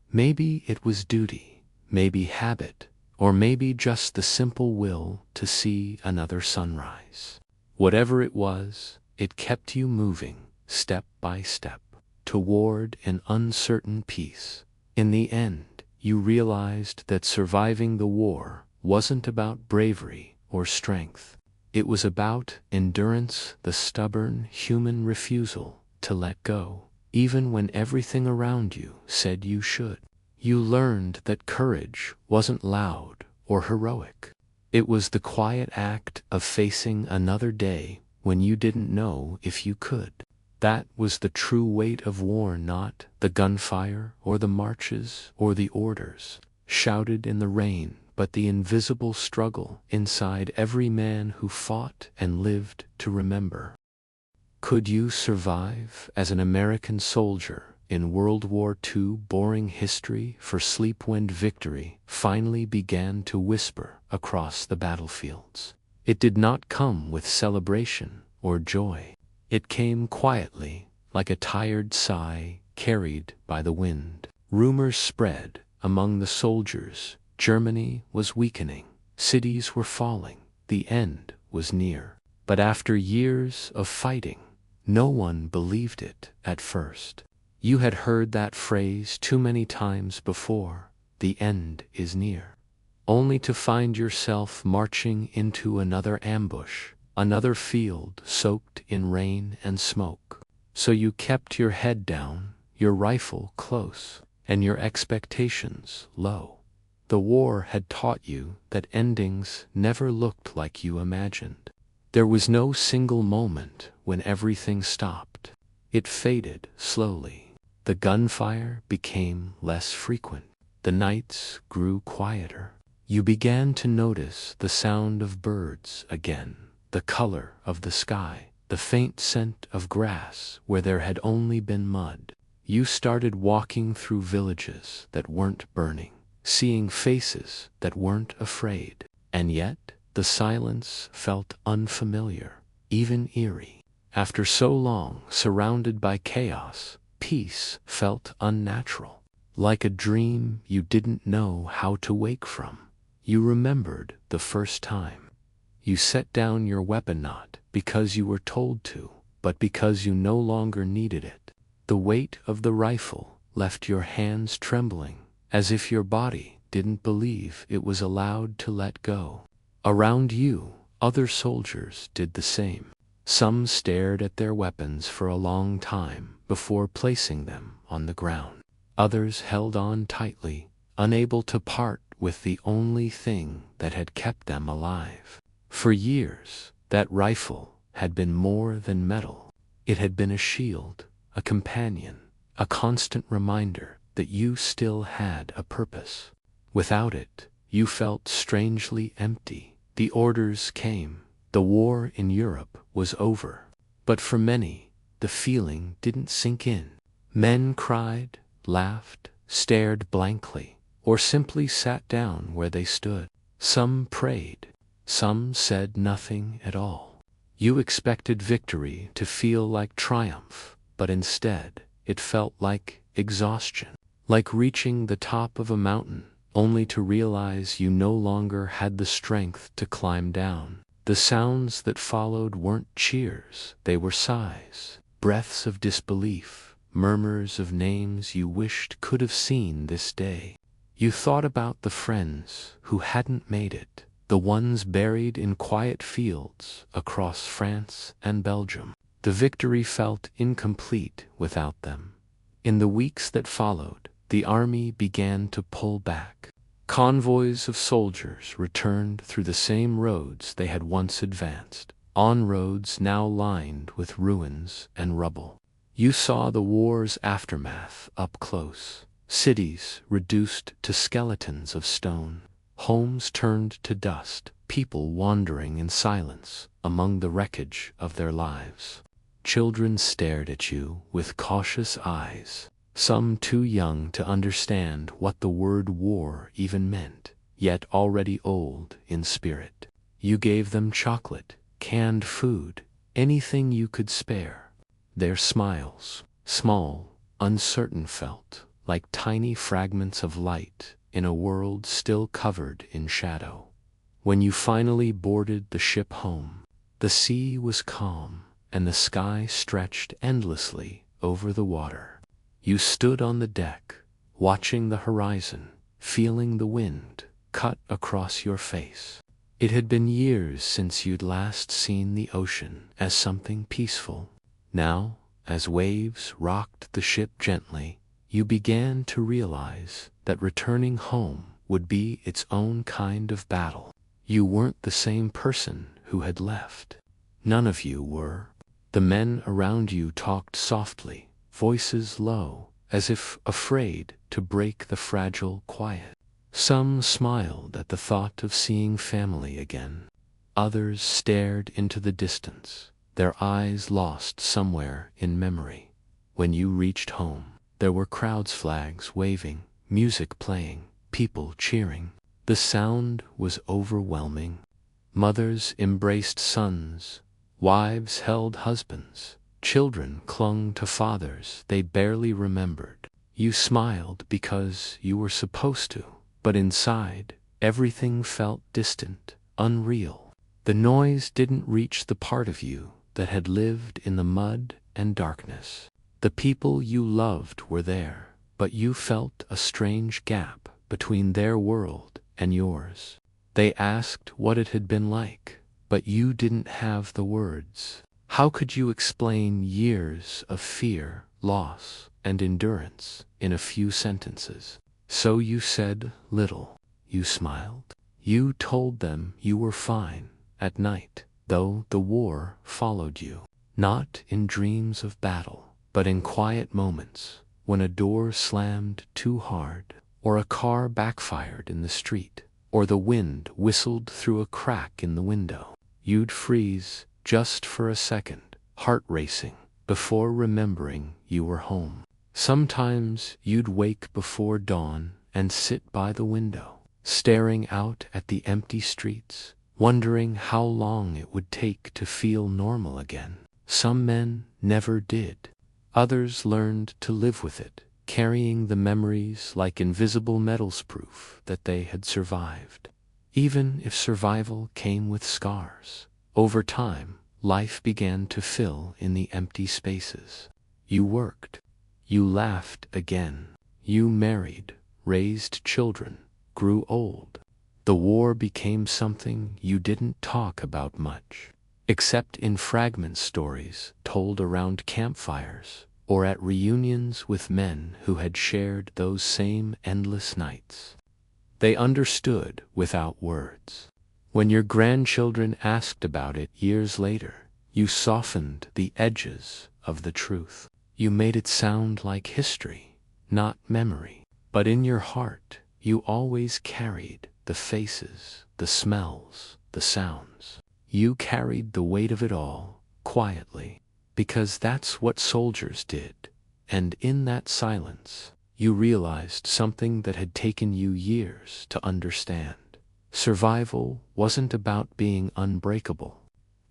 Maybe it was duty, maybe habit, or maybe just the simple will to see another sunrise. Whatever it was, it kept you moving, step by step, toward an uncertain peace. In the end, you realized that surviving the war wasn't about bravery or strength. It was about endurance, the stubborn human refusal to let go, even when everything around you said you should. You learned that courage wasn't loud or heroic. It was the quiet act of facing another day when you didn't know if you could. That was the true weight of war, not the gunfire or the marches or the orders shouted in the rain, but the invisible struggle inside every man who fought and lived to remember. Could you survive as an American soldier in World War II? Boring history for sleep when victory finally began to whisper across the battlefields. It did not come with celebration or joy. It came quietly, like a tired sigh carried by the wind. Rumors spread among the soldiers. Germany was weakening, cities were falling, the end was near. But after years of fighting, no one believed it at first. You had heard that phrase too many times before, the end is near, only to find yourself marching into another ambush, another field soaked in rain and smoke. So you kept your head down, your rifle close, and your expectations low. The war had taught you that endings never looked like you imagined. There was no single moment when everything stopped. It faded slowly. The gunfire became less frequent. The nights grew quieter. You began to notice the sound of birds again, the color of the sky, the faint scent of grass where there had only been mud. You started walking through villages that weren't burning, seeing faces that weren't afraid, and yet the silence felt unfamiliar, even eerie. After so long surrounded by chaos, peace felt unnatural, like a dream you didn't know how to wake from. You remembered the first time. You set down your weapon not because you were told to, but because you no longer needed it. The weight of the rifle left your hands trembling, as if your body didn't believe it was allowed to let go. Around you, other soldiers did the same. Some stared at their weapons for a long time before placing them on the ground. Others held on tightly, unable to part with the only thing that had kept them alive. For years, that rifle had been more than metal. It had been a shield, a companion, a constant reminder that you still had a purpose. Without it, you felt strangely empty. The orders came. The war in Europe was over. But for many, the feeling didn't sink in. Men cried, laughed, stared blankly, or simply sat down where they stood. Some prayed. Some said nothing at all. You expected victory to feel like triumph, but instead, it felt like exhaustion, like reaching the top of a mountain, only to realize you no longer had the strength to climb down. The sounds that followed weren't cheers, they were sighs, breaths of disbelief, murmurs of names you wished could have seen this day. You thought about the friends who hadn't made it, the ones buried in quiet fields across France and Belgium. The victory felt incomplete without them. In the weeks that followed, the army began to pull back. Convoys of soldiers returned through the same roads they had once advanced, on roads now lined with ruins and rubble. You saw the war's aftermath up close. Cities reduced to skeletons of stone, homes turned to dust, people wandering in silence among the wreckage of their lives. Children stared at you with cautious eyes, some too young to understand what the word war even meant, yet already old in spirit. You gave them chocolate, canned food, anything you could spare. Their smiles, small, uncertain, felt like tiny fragments of light in a world still covered in shadow. When you finally boarded the ship home, the sea was calm and the sky stretched endlessly over the water. You stood on the deck, watching the horizon, feeling the wind cut across your face. It had been years since you'd last seen the ocean as something peaceful. Now, as waves rocked the ship gently, you began to realize that returning home would be its own kind of battle. You weren't the same person who had left. None of you were. The men around you talked softly, voices low, as if afraid to break the fragile quiet. Some smiled at the thought of seeing family again. Others stared into the distance, their eyes lost somewhere in memory. When you reached home, there were crowds, flags waving, music playing, people cheering. The sound was overwhelming. Mothers embraced sons, wives held husbands, children clung to fathers they barely remembered. You smiled because you were supposed to, but inside, everything felt distant, unreal. The noise didn't reach the part of you that had lived in the mud and darkness. The people you loved were there, but you felt a strange gap between their world and yours. They asked what it had been like, but you didn't have the words. How could you explain years of fear, loss, and endurance in a few sentences? So you said little. You smiled. You told them you were fine at night, though the war followed you. Not in dreams of battle, but in quiet moments, when a door slammed too hard, or a car backfired in the street, or the wind whistled through a crack in the window. You'd freeze just for a second, heart racing, before remembering you were home. Sometimes you'd wake before dawn and sit by the window, staring out at the empty streets, wondering how long it would take to feel normal again. Some men never did. Others learned to live with it, carrying the memories like invisible medals, proof that they had survived. Even if survival came with scars, over time, life began to fill in the empty spaces. You worked. You laughed again. You married, raised children, grew old. The war became something you didn't talk about much, except in fragment stories told around campfires or at reunions with men who had shared those same endless nights. They understood without words. When your grandchildren asked about it years later, you softened the edges of the truth. You made it sound like history, not memory. But in your heart, you always carried the faces, the smells, the sounds. You carried the weight of it all, quietly, because that's what soldiers did. And in that silence, you realized something that had taken you years to understand. Survival wasn't about being unbreakable.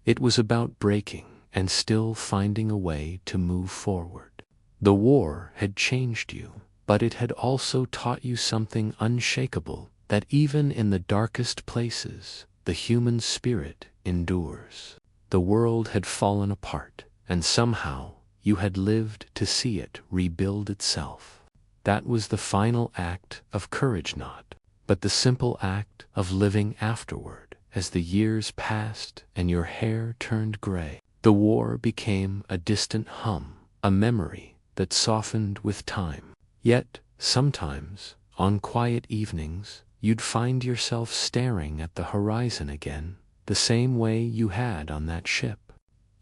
It was about breaking and still finding a way to move forward. The war had changed you, but it had also taught you something unshakable, that even in the darkest places, the human spirit endures. The world had fallen apart, and somehow you had lived to see it rebuild itself. That was the final act of courage, not, but the simple act of living afterward. As the years passed and your hair turned gray, the war became a distant hum, a memory that softened with time. Yet, sometimes, on quiet evenings, you'd find yourself staring at the horizon again, the same way you had on that ship.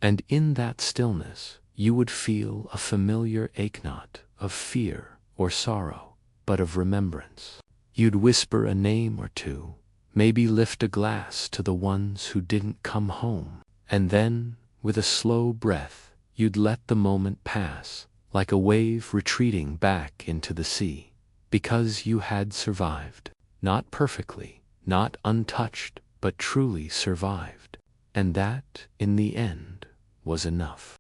And in that stillness, you would feel a familiar ache, not of fear or sorrow, but of remembrance. You'd whisper a name or two, maybe lift a glass to the ones who didn't come home, and then, with a slow breath, you'd let the moment pass, like a wave retreating back into the sea, because you had survived. Not perfectly, not untouched, but truly survived. And that, in the end, was enough.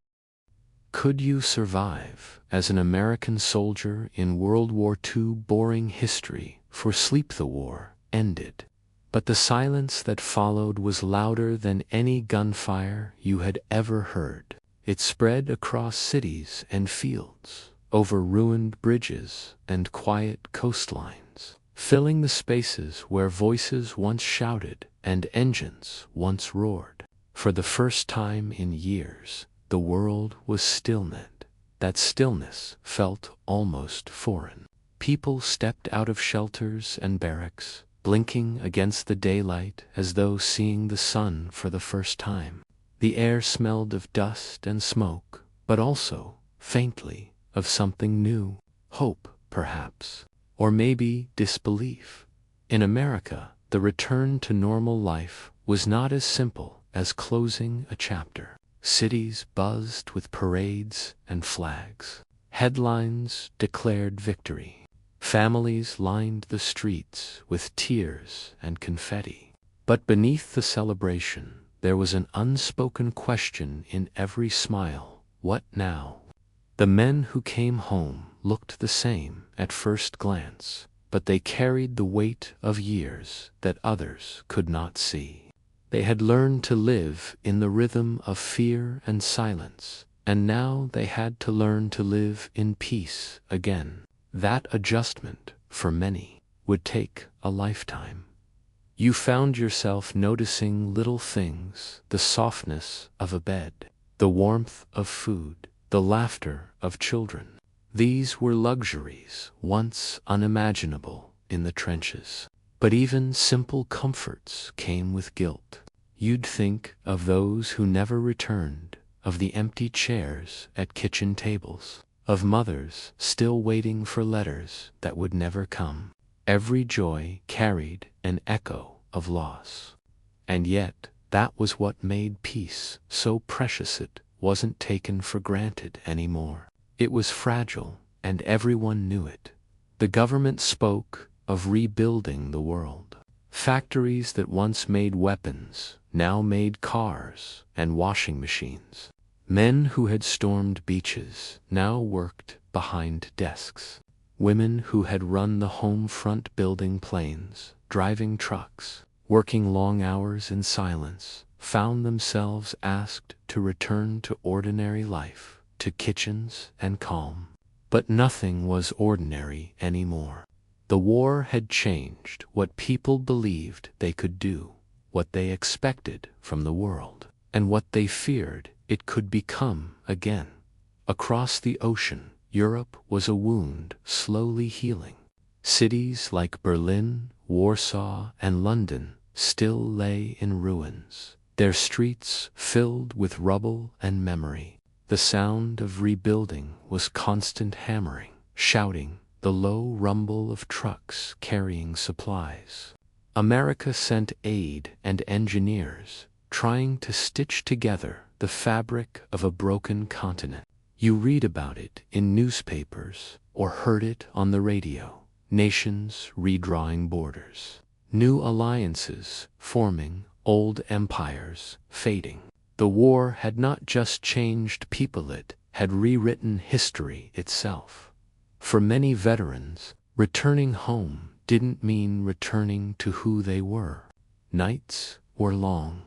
Could you survive as an American soldier in World War II? Boring history, for sleep the war ended. But the silence that followed was louder than any gunfire you had ever heard. It spread across cities and fields, over ruined bridges and quiet coastlines, filling the spaces where voices once shouted and engines once roared. For the first time in years, the world was stillness. That stillness felt almost foreign. People stepped out of shelters and barracks, blinking against the daylight as though seeing the sun for the first time. The air smelled of dust and smoke, but also, faintly, of something new. Hope, perhaps. Or maybe disbelief. In America, the return to normal life was not as simple as closing a chapter. Cities buzzed with parades and flags. Headlines declared victory. Families lined the streets with tears and confetti. But beneath the celebration, there was an unspoken question in every smile. What now? The men who came home looked the same at first glance, but they carried the weight of years that others could not see. They had learned to live in the rhythm of fear and silence, and now they had to learn to live in peace again. That adjustment, for many, would take a lifetime. You found yourself noticing little things: the softness of a bed, the warmth of food, the laughter of children. These were luxuries once unimaginable in the trenches. But even simple comforts came with guilt. You'd think of those who never returned, of the empty chairs at kitchen tables, of mothers still waiting for letters that would never come. Every joy carried an echo of loss. And yet, that was what made peace so precious. It wasn't taken for granted anymore. It was fragile, and everyone knew it. The government spoke of rebuilding the world. Factories that once made weapons now made cars and washing machines. Men who had stormed beaches now worked behind desks. Women who had run the home front building planes, driving trucks, working long hours in silence, found themselves asked to return to ordinary life, to kitchens and calm. But nothing was ordinary anymore. The war had changed what people believed they could do, what they expected from the world, and what they feared it could become again. Across the ocean, Europe was a wound slowly healing. Cities like Berlin, Warsaw, and London still lay in ruins, their streets filled with rubble and memory. The sound of rebuilding was constant hammering, shouting, the low rumble of trucks carrying supplies. America sent aid and engineers, trying to stitch together the fabric of a broken continent. You read about it in newspapers or heard it on the radio. Nations redrawing borders. New alliances forming, old empires fading. The war had not just changed people, it had rewritten history itself. For many veterans, returning home didn't mean returning to who they were. Nights were long.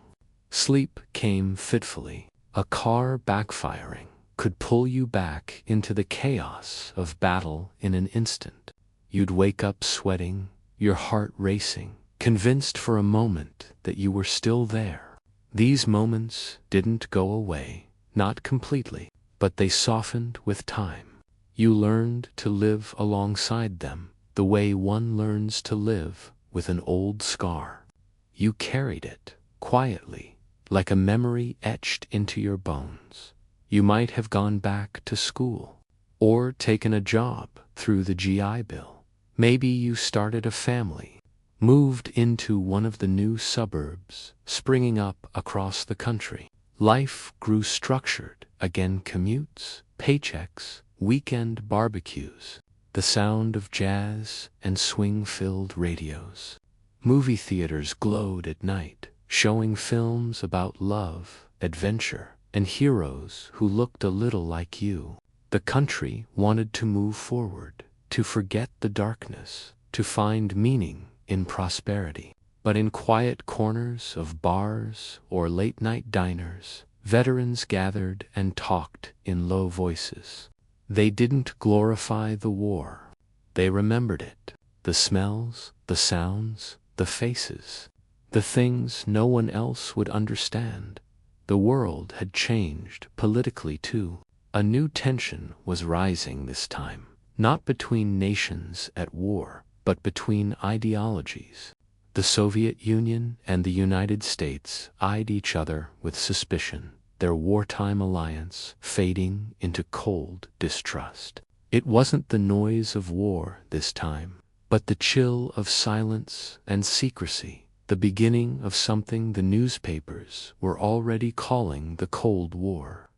Sleep came fitfully. A car backfiring could pull you back into the chaos of battle in an instant. You'd wake up sweating, your heart racing, convinced for a moment that you were still there. These moments didn't go away, not completely, but they softened with time. You learned to live alongside them, the way one learns to live with an old scar. You carried it, quietly, like a memory etched into your bones. You might have gone back to school, or taken a job through the GI Bill. Maybe you started a family, moved into one of the new suburbs springing up across the country. Life grew structured again: commutes, paychecks, weekend barbecues, the sound of jazz and swing-filled radios. Movie theaters glowed at night, showing films about love, adventure, and heroes who looked a little like you. The country wanted to move forward, to forget the darkness, to find meaning in prosperity. But in quiet corners of bars or late-night diners, veterans gathered and talked in low voices. They didn't glorify the war. They remembered it. The smells, the sounds, the faces. The things no one else would understand. The world had changed politically too. A new tension was rising this time, not between nations at war, but between ideologies. The Soviet Union and the United States eyed each other with suspicion, their wartime alliance fading into cold distrust. It wasn't the noise of war this time, but the chill of silence and secrecy, the beginning of something the newspapers were already calling the Cold War.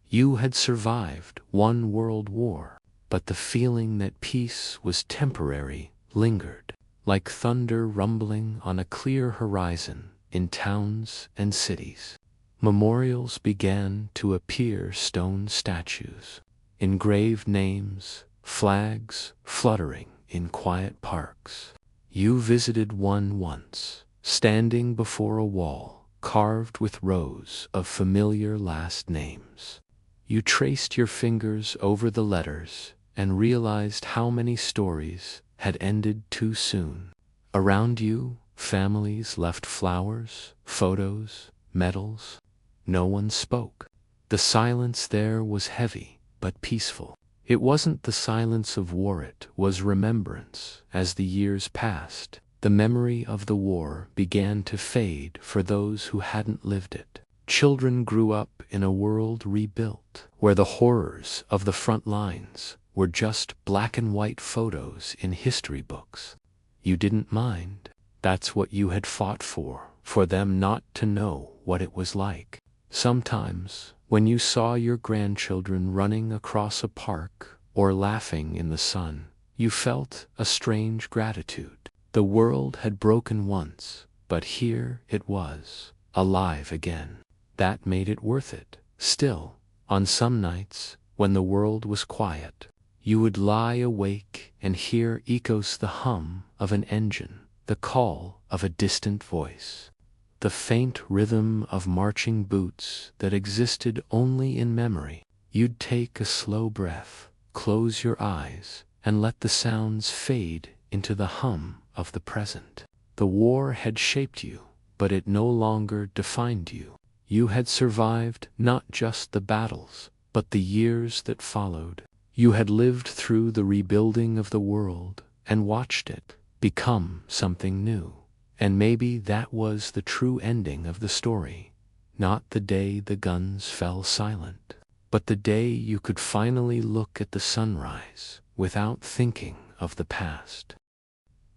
You had survived one world war, but the feeling that peace was temporary lingered, like thunder rumbling on a clear horizon in towns and cities. Memorials began to appear, stone statues, engraved names, flags fluttering in quiet parks. You visited one once, standing before a wall carved with rows of familiar last names. You traced your fingers over the letters and realized how many stories had ended too soon. Around you, families left flowers, photos, medals. No one spoke. The silence there was heavy but peaceful. It wasn't the silence of war, it was remembrance. As the years passed, the memory of the war began to fade for those who hadn't lived it. Children grew up in a world rebuilt, where the horrors of the front lines were just black and white photos in history books. You didn't mind. That's what you had fought for them not to know what it was like. Sometimes, when you saw your grandchildren running across a park or laughing in the sun, you felt a strange gratitude. The world had broken once, but here it was, alive again. That made it worth it. Still, on some nights, when the world was quiet, you would lie awake and hear echoes, the hum of an engine, the call of a distant voice, the faint rhythm of marching boots that existed only in memory. You'd take a slow breath, close your eyes, and let the sounds fade into the hum of the present. The war had shaped you, but it no longer defined you. You had survived not just the battles, but the years that followed. You had lived through the rebuilding of the world and watched it become something new. And maybe that was the true ending of the story. Not the day the guns fell silent, but the day you could finally look at the sunrise without thinking of the past.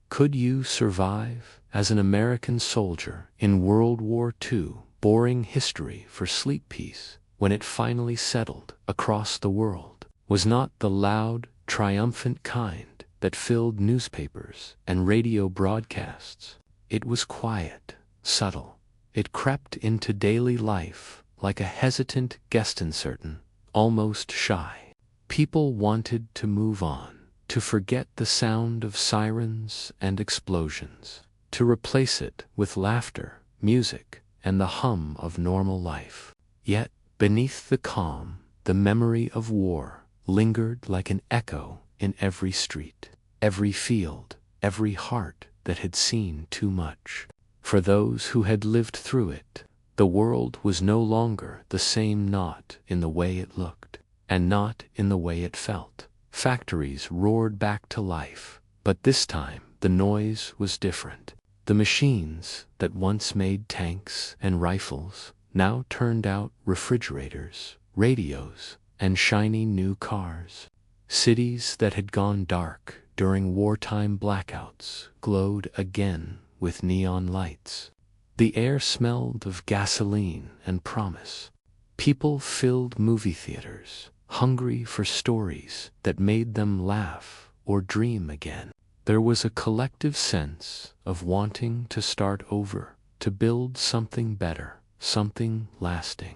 Could you survive as an American soldier in World War II, boring history for sleep peace when it finally settled across the world? Was not the loud, triumphant kind that filled newspapers and radio broadcasts. It was quiet, subtle. It crept into daily life like a hesitant guest, uncertain, almost shy. People wanted to move on, to forget the sound of sirens and explosions, to replace it with laughter, music, and the hum of normal life. Yet, beneath the calm, the memory of war lingered like an echo in every street, every field, every heart that had seen too much. For those who had lived through it, the world was no longer the same, not in the way it looked, and not in the way it felt. Factories roared back to life, but this time the noise was different. The machines that once made tanks and rifles now turned out refrigerators, radios, and shiny new cars. Cities that had gone dark during wartime blackouts glowed again with neon lights. The air smelled of gasoline and promise. People filled movie theaters, hungry for stories that made them laugh or dream again. There was a collective sense of wanting to start over, to build something better, something lasting.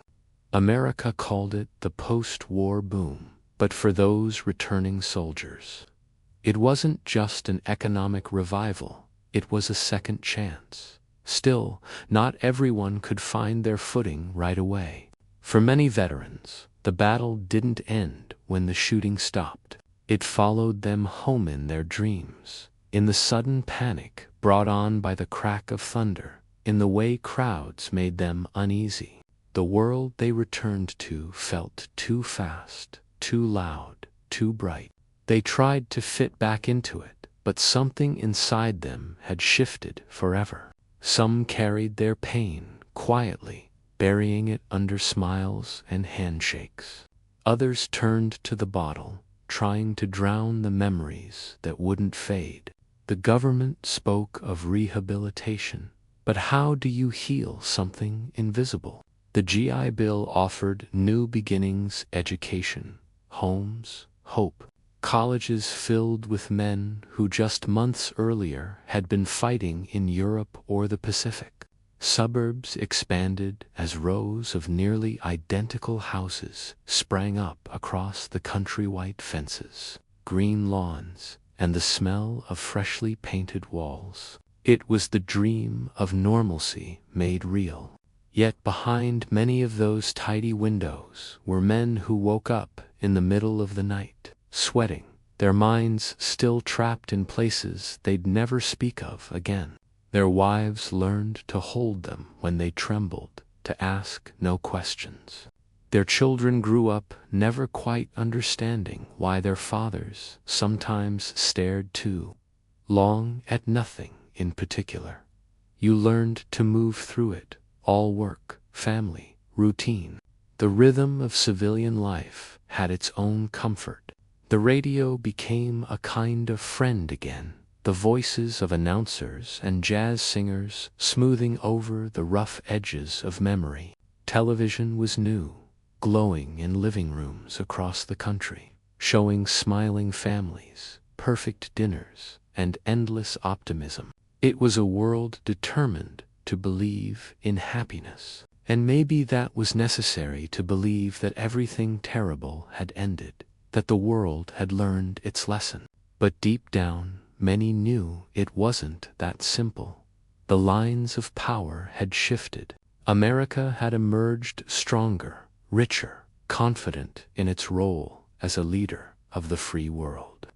America called it the post-war boom, but for those returning soldiers, it wasn't just an economic revival, it was a second chance. Still, not everyone could find their footing right away. For many veterans, the battle didn't end when the shooting stopped. It followed them home in their dreams, in the sudden panic brought on by the crack of thunder, in the way crowds made them uneasy. The world they returned to felt too fast, too loud, too bright. They tried to fit back into it, but something inside them had shifted forever. Some carried their pain quietly, burying it under smiles and handshakes. Others turned to the bottle, trying to drown the memories that wouldn't fade. The government spoke of rehabilitation, but how do you heal something invisible? The GI Bill offered new beginnings, education, homes, hope. Colleges filled with men who just months earlier had been fighting in Europe or the Pacific. Suburbs expanded as rows of nearly identical houses sprang up across the country white fences, green lawns, and the smell of freshly painted walls. It was the dream of normalcy made real. Yet behind many of those tidy windows were men who woke up in the middle of the night, sweating, their minds still trapped in places they'd never speak of again. Their wives learned to hold them when they trembled, to ask no questions. Their children grew up never quite understanding why their fathers sometimes stared too long at nothing in particular. You learned to move through it, all work, family, routine. The rhythm of civilian life had its own comfort. The radio became a kind of friend again, the voices of announcers and jazz singers smoothing over the rough edges of memory. Television was new, glowing in living rooms across the country, showing smiling families, perfect dinners, and endless optimism. It was a world determined to believe in happiness. And maybe that was necessary to believe that everything terrible had ended, that the world had learned its lesson. But deep down, many knew it wasn't that simple. The lines of power had shifted. America had emerged stronger, richer, confident in its role as a leader of the free world.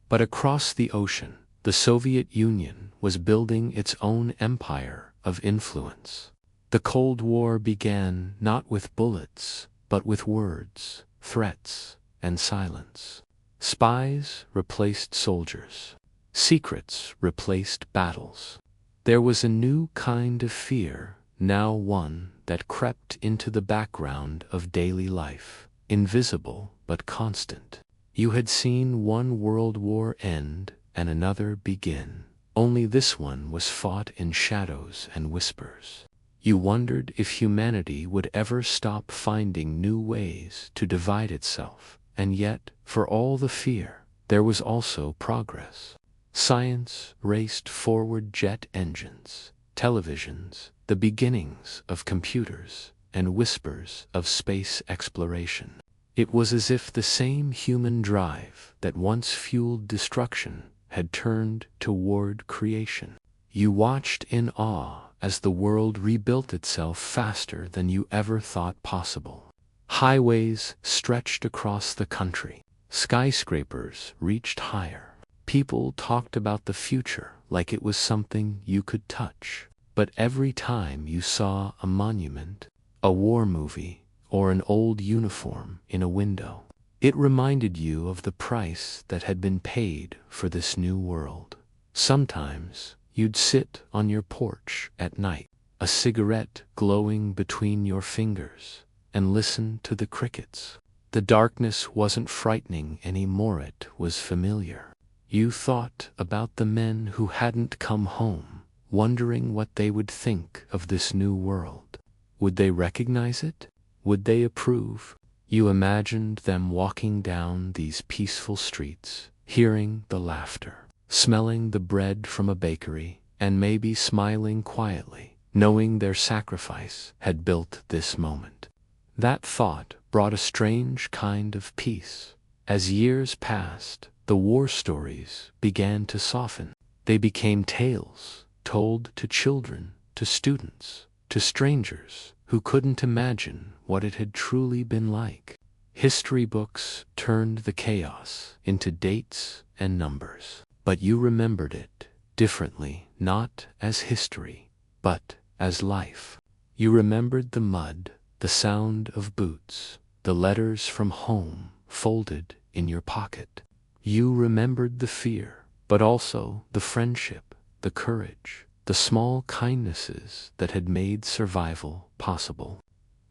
But across the ocean, the Soviet Union was building its own empire of influence. The Cold War began not with bullets, but with words, threats, and silence. Spies replaced soldiers. Secrets replaced battles. There was a new kind of fear, now one that crept into the background of daily life, invisible but constant. You had seen one world war end and another begin. Only this one was fought in shadows and whispers. You wondered if humanity would ever stop finding new ways to divide itself, and yet, for all the fear, there was also progress. Science raced forward, jet engines, televisions, the beginnings of computers, and whispers of space exploration. It was as if the same human drive that once fueled destruction had turned toward creation. You watched in awe as the world rebuilt itself faster than you ever thought possible. Highways stretched across the country. Skyscrapers reached higher. People talked about the future like it was something you could touch. But every time you saw a monument, a war movie, or an old uniform in a window, it reminded you of the price that had been paid for this new world. Sometimes you'd sit on your porch at night, a cigarette glowing between your fingers, and listen to the crickets. The darkness wasn't frightening anymore, it was familiar. You thought about the men who hadn't come home, wondering what they would think of this new world. Would they recognize it? Would they approve? You imagined them walking down these peaceful streets, hearing the laughter, smelling the bread from a bakery, and maybe smiling quietly, knowing their sacrifice had built this moment. That thought brought a strange kind of peace. As years passed, the war stories began to soften. They became tales told to children, to students, to strangers who couldn't imagine what it had truly been like. History books turned the chaos into dates and numbers. But you remembered it differently, not as history, but as life. You remembered the mud, the sound of boots, the letters from home folded in your pocket. You remembered the fear, but also the friendship, the courage, the small kindnesses that had made survival possible.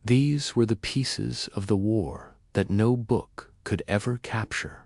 These were the pieces of the war that no book could ever capture.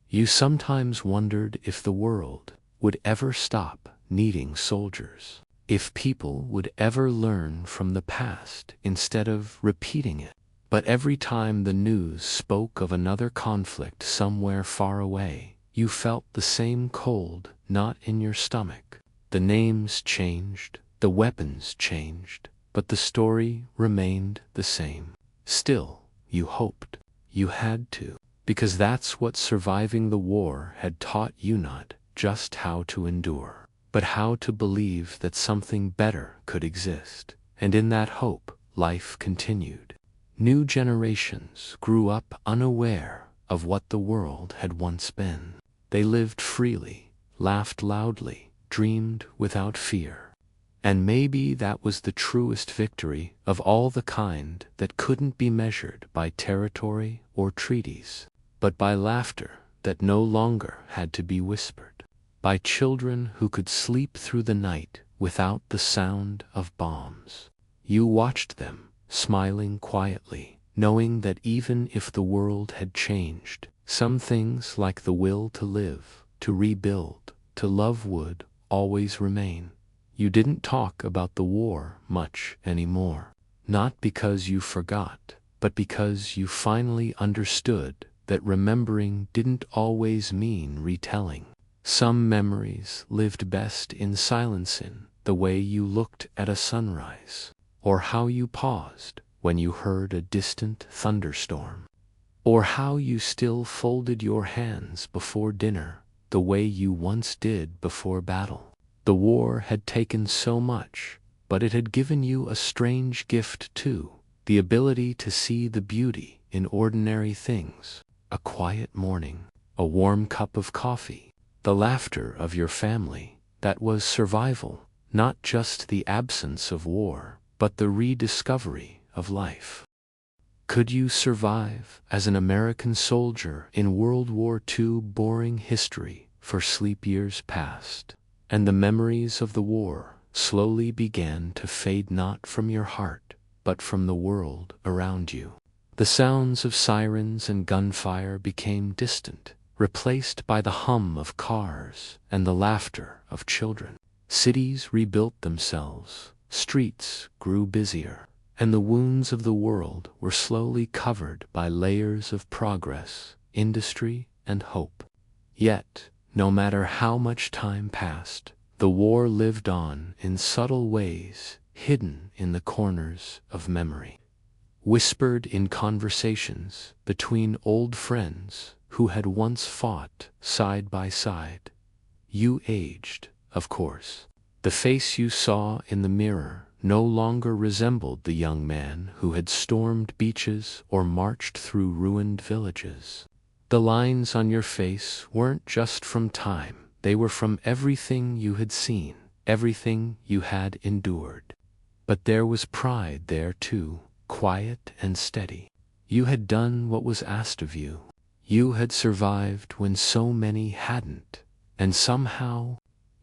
You sometimes wondered if the world would ever stop needing soldiers, if people would ever learn from the past instead of repeating it. But every time the news spoke of another conflict somewhere far away, you felt the same cold knot in your stomach. The names changed, the weapons changed, but the story remained the same. Still, you hoped. You had to, because that's what surviving the war had taught you, not just how to endure, but how to believe that something better could exist. And in that hope, life continued. New generations grew up unaware of what the world had once been. They lived freely, laughed loudly, dreamed without fear. And maybe that was the truest victory of all, the kind that couldn't be measured by territory or treaties, but by laughter that no longer had to be whispered, by children who could sleep through the night without the sound of bombs. You watched them, smiling quietly, knowing that even if the world had changed, some things like the will to live, to rebuild, to love would always remain. You didn't talk about the war much anymore, not because you forgot, but because you finally understood that remembering didn't always mean retelling. Some memories lived best in silence, in the way you looked at a sunrise, or how you paused when you heard a distant thunderstorm, or how you still folded your hands before dinner the way you once did before battle. The war had taken so much, but it had given you a strange gift too, the ability to see the beauty in ordinary things. A quiet morning, a warm cup of coffee, the laughter of your family. That was survival, not just the absence of war, but the rediscovery of life. Could you survive as an American soldier in World War II? Boring history for sleep years passed, and the memories of the war slowly began to fade, not from your heart, but from the world around you. The sounds of sirens and gunfire became distant, replaced by the hum of cars and the laughter of children. Cities rebuilt themselves, streets grew busier, and the wounds of the world were slowly covered by layers of progress, industry, and hope. Yet, no matter how much time passed, the war lived on in subtle ways, hidden in the corners of memory, whispered in conversations between old friends who had once fought side by side. You aged, of course. The face you saw in the mirror no longer resembled the young man who had stormed beaches or marched through ruined villages. The lines on your face weren't just from time, they were from everything you had seen, everything you had endured. But there was pride there too, quiet and steady. You had done what was asked of you. You had survived when so many hadn't, and somehow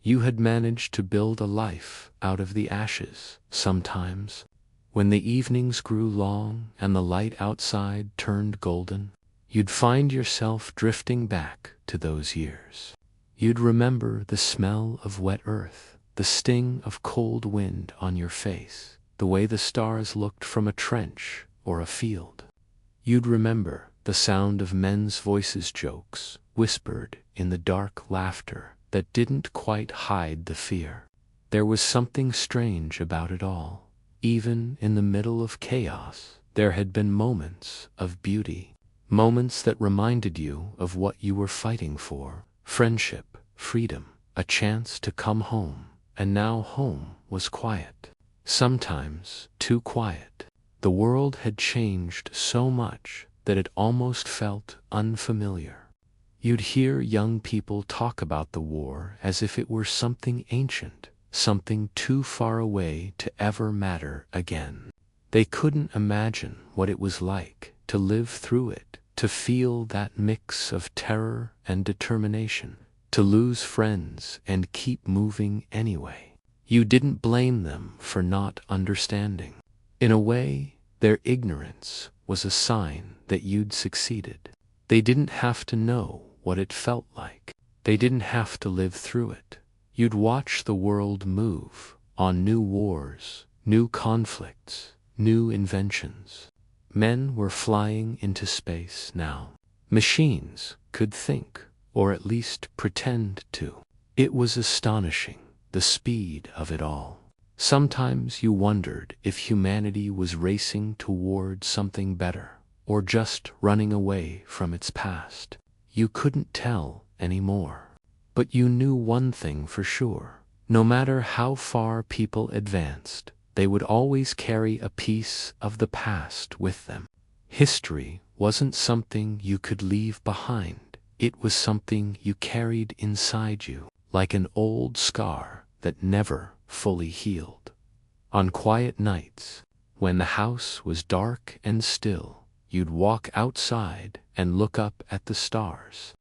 you had managed to build a life out of the ashes. Sometimes, when the evenings grew long and the light outside turned golden, you'd find yourself drifting back to those years. You'd remember the smell of wet earth, the sting of cold wind on your face, the way the stars looked from a trench or a field. You'd remember the sound of men's voices, jokes, whispered in the dark, laughter that didn't quite hide the fear. There was something strange about it all. Even in the middle of chaos, there had been moments of beauty. Moments that reminded you of what you were fighting for. Friendship, freedom, a chance to come home. And now home was quiet. Sometimes too quiet. The world had changed so much that it almost felt unfamiliar. You'd hear young people talk about the war as if it were something ancient, something too far away to ever matter again. They couldn't imagine what it was like to live through it, to feel that mix of terror and determination, to lose friends and keep moving anyway. You didn't blame them for not understanding. In a way, their ignorance was a sign that you'd succeeded. They didn't have to know what it felt like. They didn't have to live through it. You'd watch the world move on new wars, new conflicts, new inventions. Men were flying into space now. Machines could think, or at least pretend to. It was astonishing, the speed of it all. Sometimes you wondered if humanity was racing toward something better, or just running away from its past. You couldn't tell anymore. But you knew one thing for sure. No matter how far people advanced, they would always carry a piece of the past with them. History wasn't something you could leave behind. It was something you carried inside you, like an old scar that never fully healed. On quiet nights, when the house was dark and still, you'd walk outside and look up at the stars.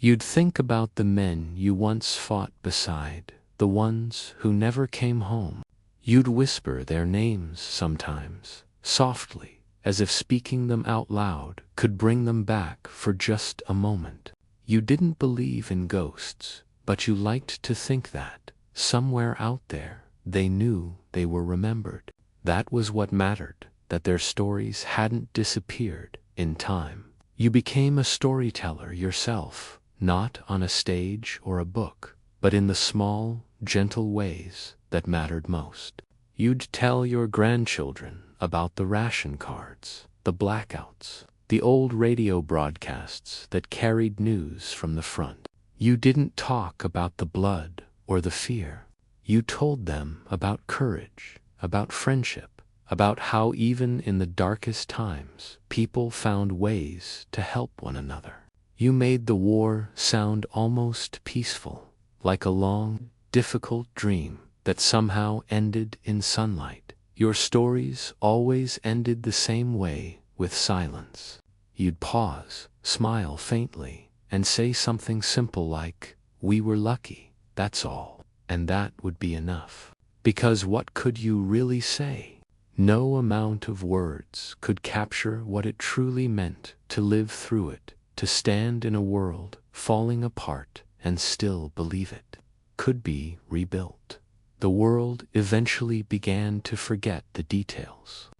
You'd think about the men you once fought beside, the ones who never came home. You'd whisper their names sometimes, softly, as if speaking them out loud could bring them back for just a moment. You didn't believe in ghosts, but you liked to think that, somewhere out there, they knew they were remembered. That was what mattered, that their stories hadn't disappeared in time. You became a storyteller yourself, not on a stage or a book, but in the small, gentle ways that mattered most. You'd tell your grandchildren about the ration cards, the blackouts, the old radio broadcasts that carried news from the front. You didn't talk about the blood or the fear. You told them about courage, about friendship, about how even in the darkest times, people found ways to help one another. You made the war sound almost peaceful, like a long, difficult dream that somehow ended in sunlight. Your stories always ended the same way, with silence. You'd pause, smile faintly, and say something simple like, "We were lucky, that's all." And that would be enough. Because what could you really say? No amount of words could capture what it truly meant to live through it, to stand in a world falling apart and still believe it could be rebuilt. The world eventually began to forget the details.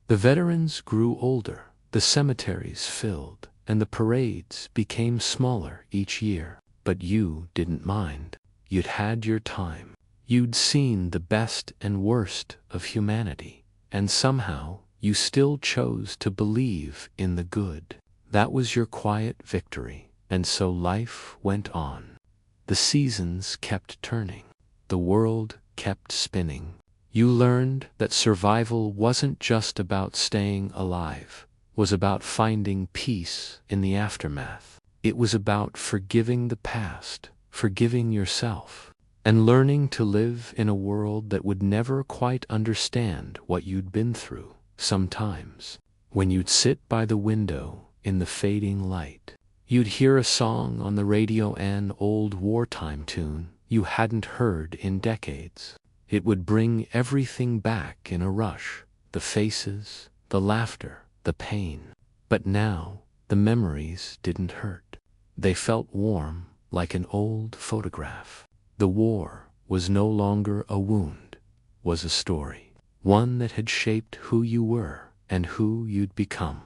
The veterans grew older, the cemeteries filled, and the parades became smaller each year. But you didn't mind. You'd had your time. You'd seen the best and worst of humanity, and somehow you still chose to believe in the good. That was your quiet victory, and so life went on. The seasons kept turning. The world kept spinning. You learned that survival wasn't just about staying alive, was about finding peace in the aftermath. It was about forgiving the past, forgiving yourself, and learning to live in a world that would never quite understand what you'd been through. Sometimes, when you'd sit by the window in the fading light, you'd hear a song on the radio, an old wartime tune you hadn't heard in decades. It would bring everything back in a rush, the faces, the laughter, the pain. But now, the memories didn't hurt. They felt warm, like an old photograph. The war was no longer a wound, was a story, one that had shaped who you were and who you'd become.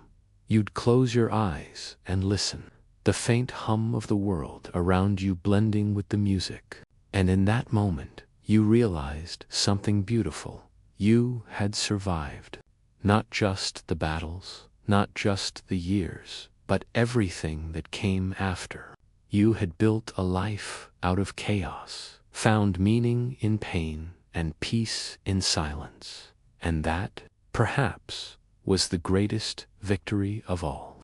You'd close your eyes and listen, the faint hum of the world around you blending with the music. And in that moment, you realized something beautiful. You had survived. Not just the battles, not just the years, but everything that came after. You had built a life out of chaos, found meaning in pain and peace in silence. And that, perhaps, was the greatest victory of all.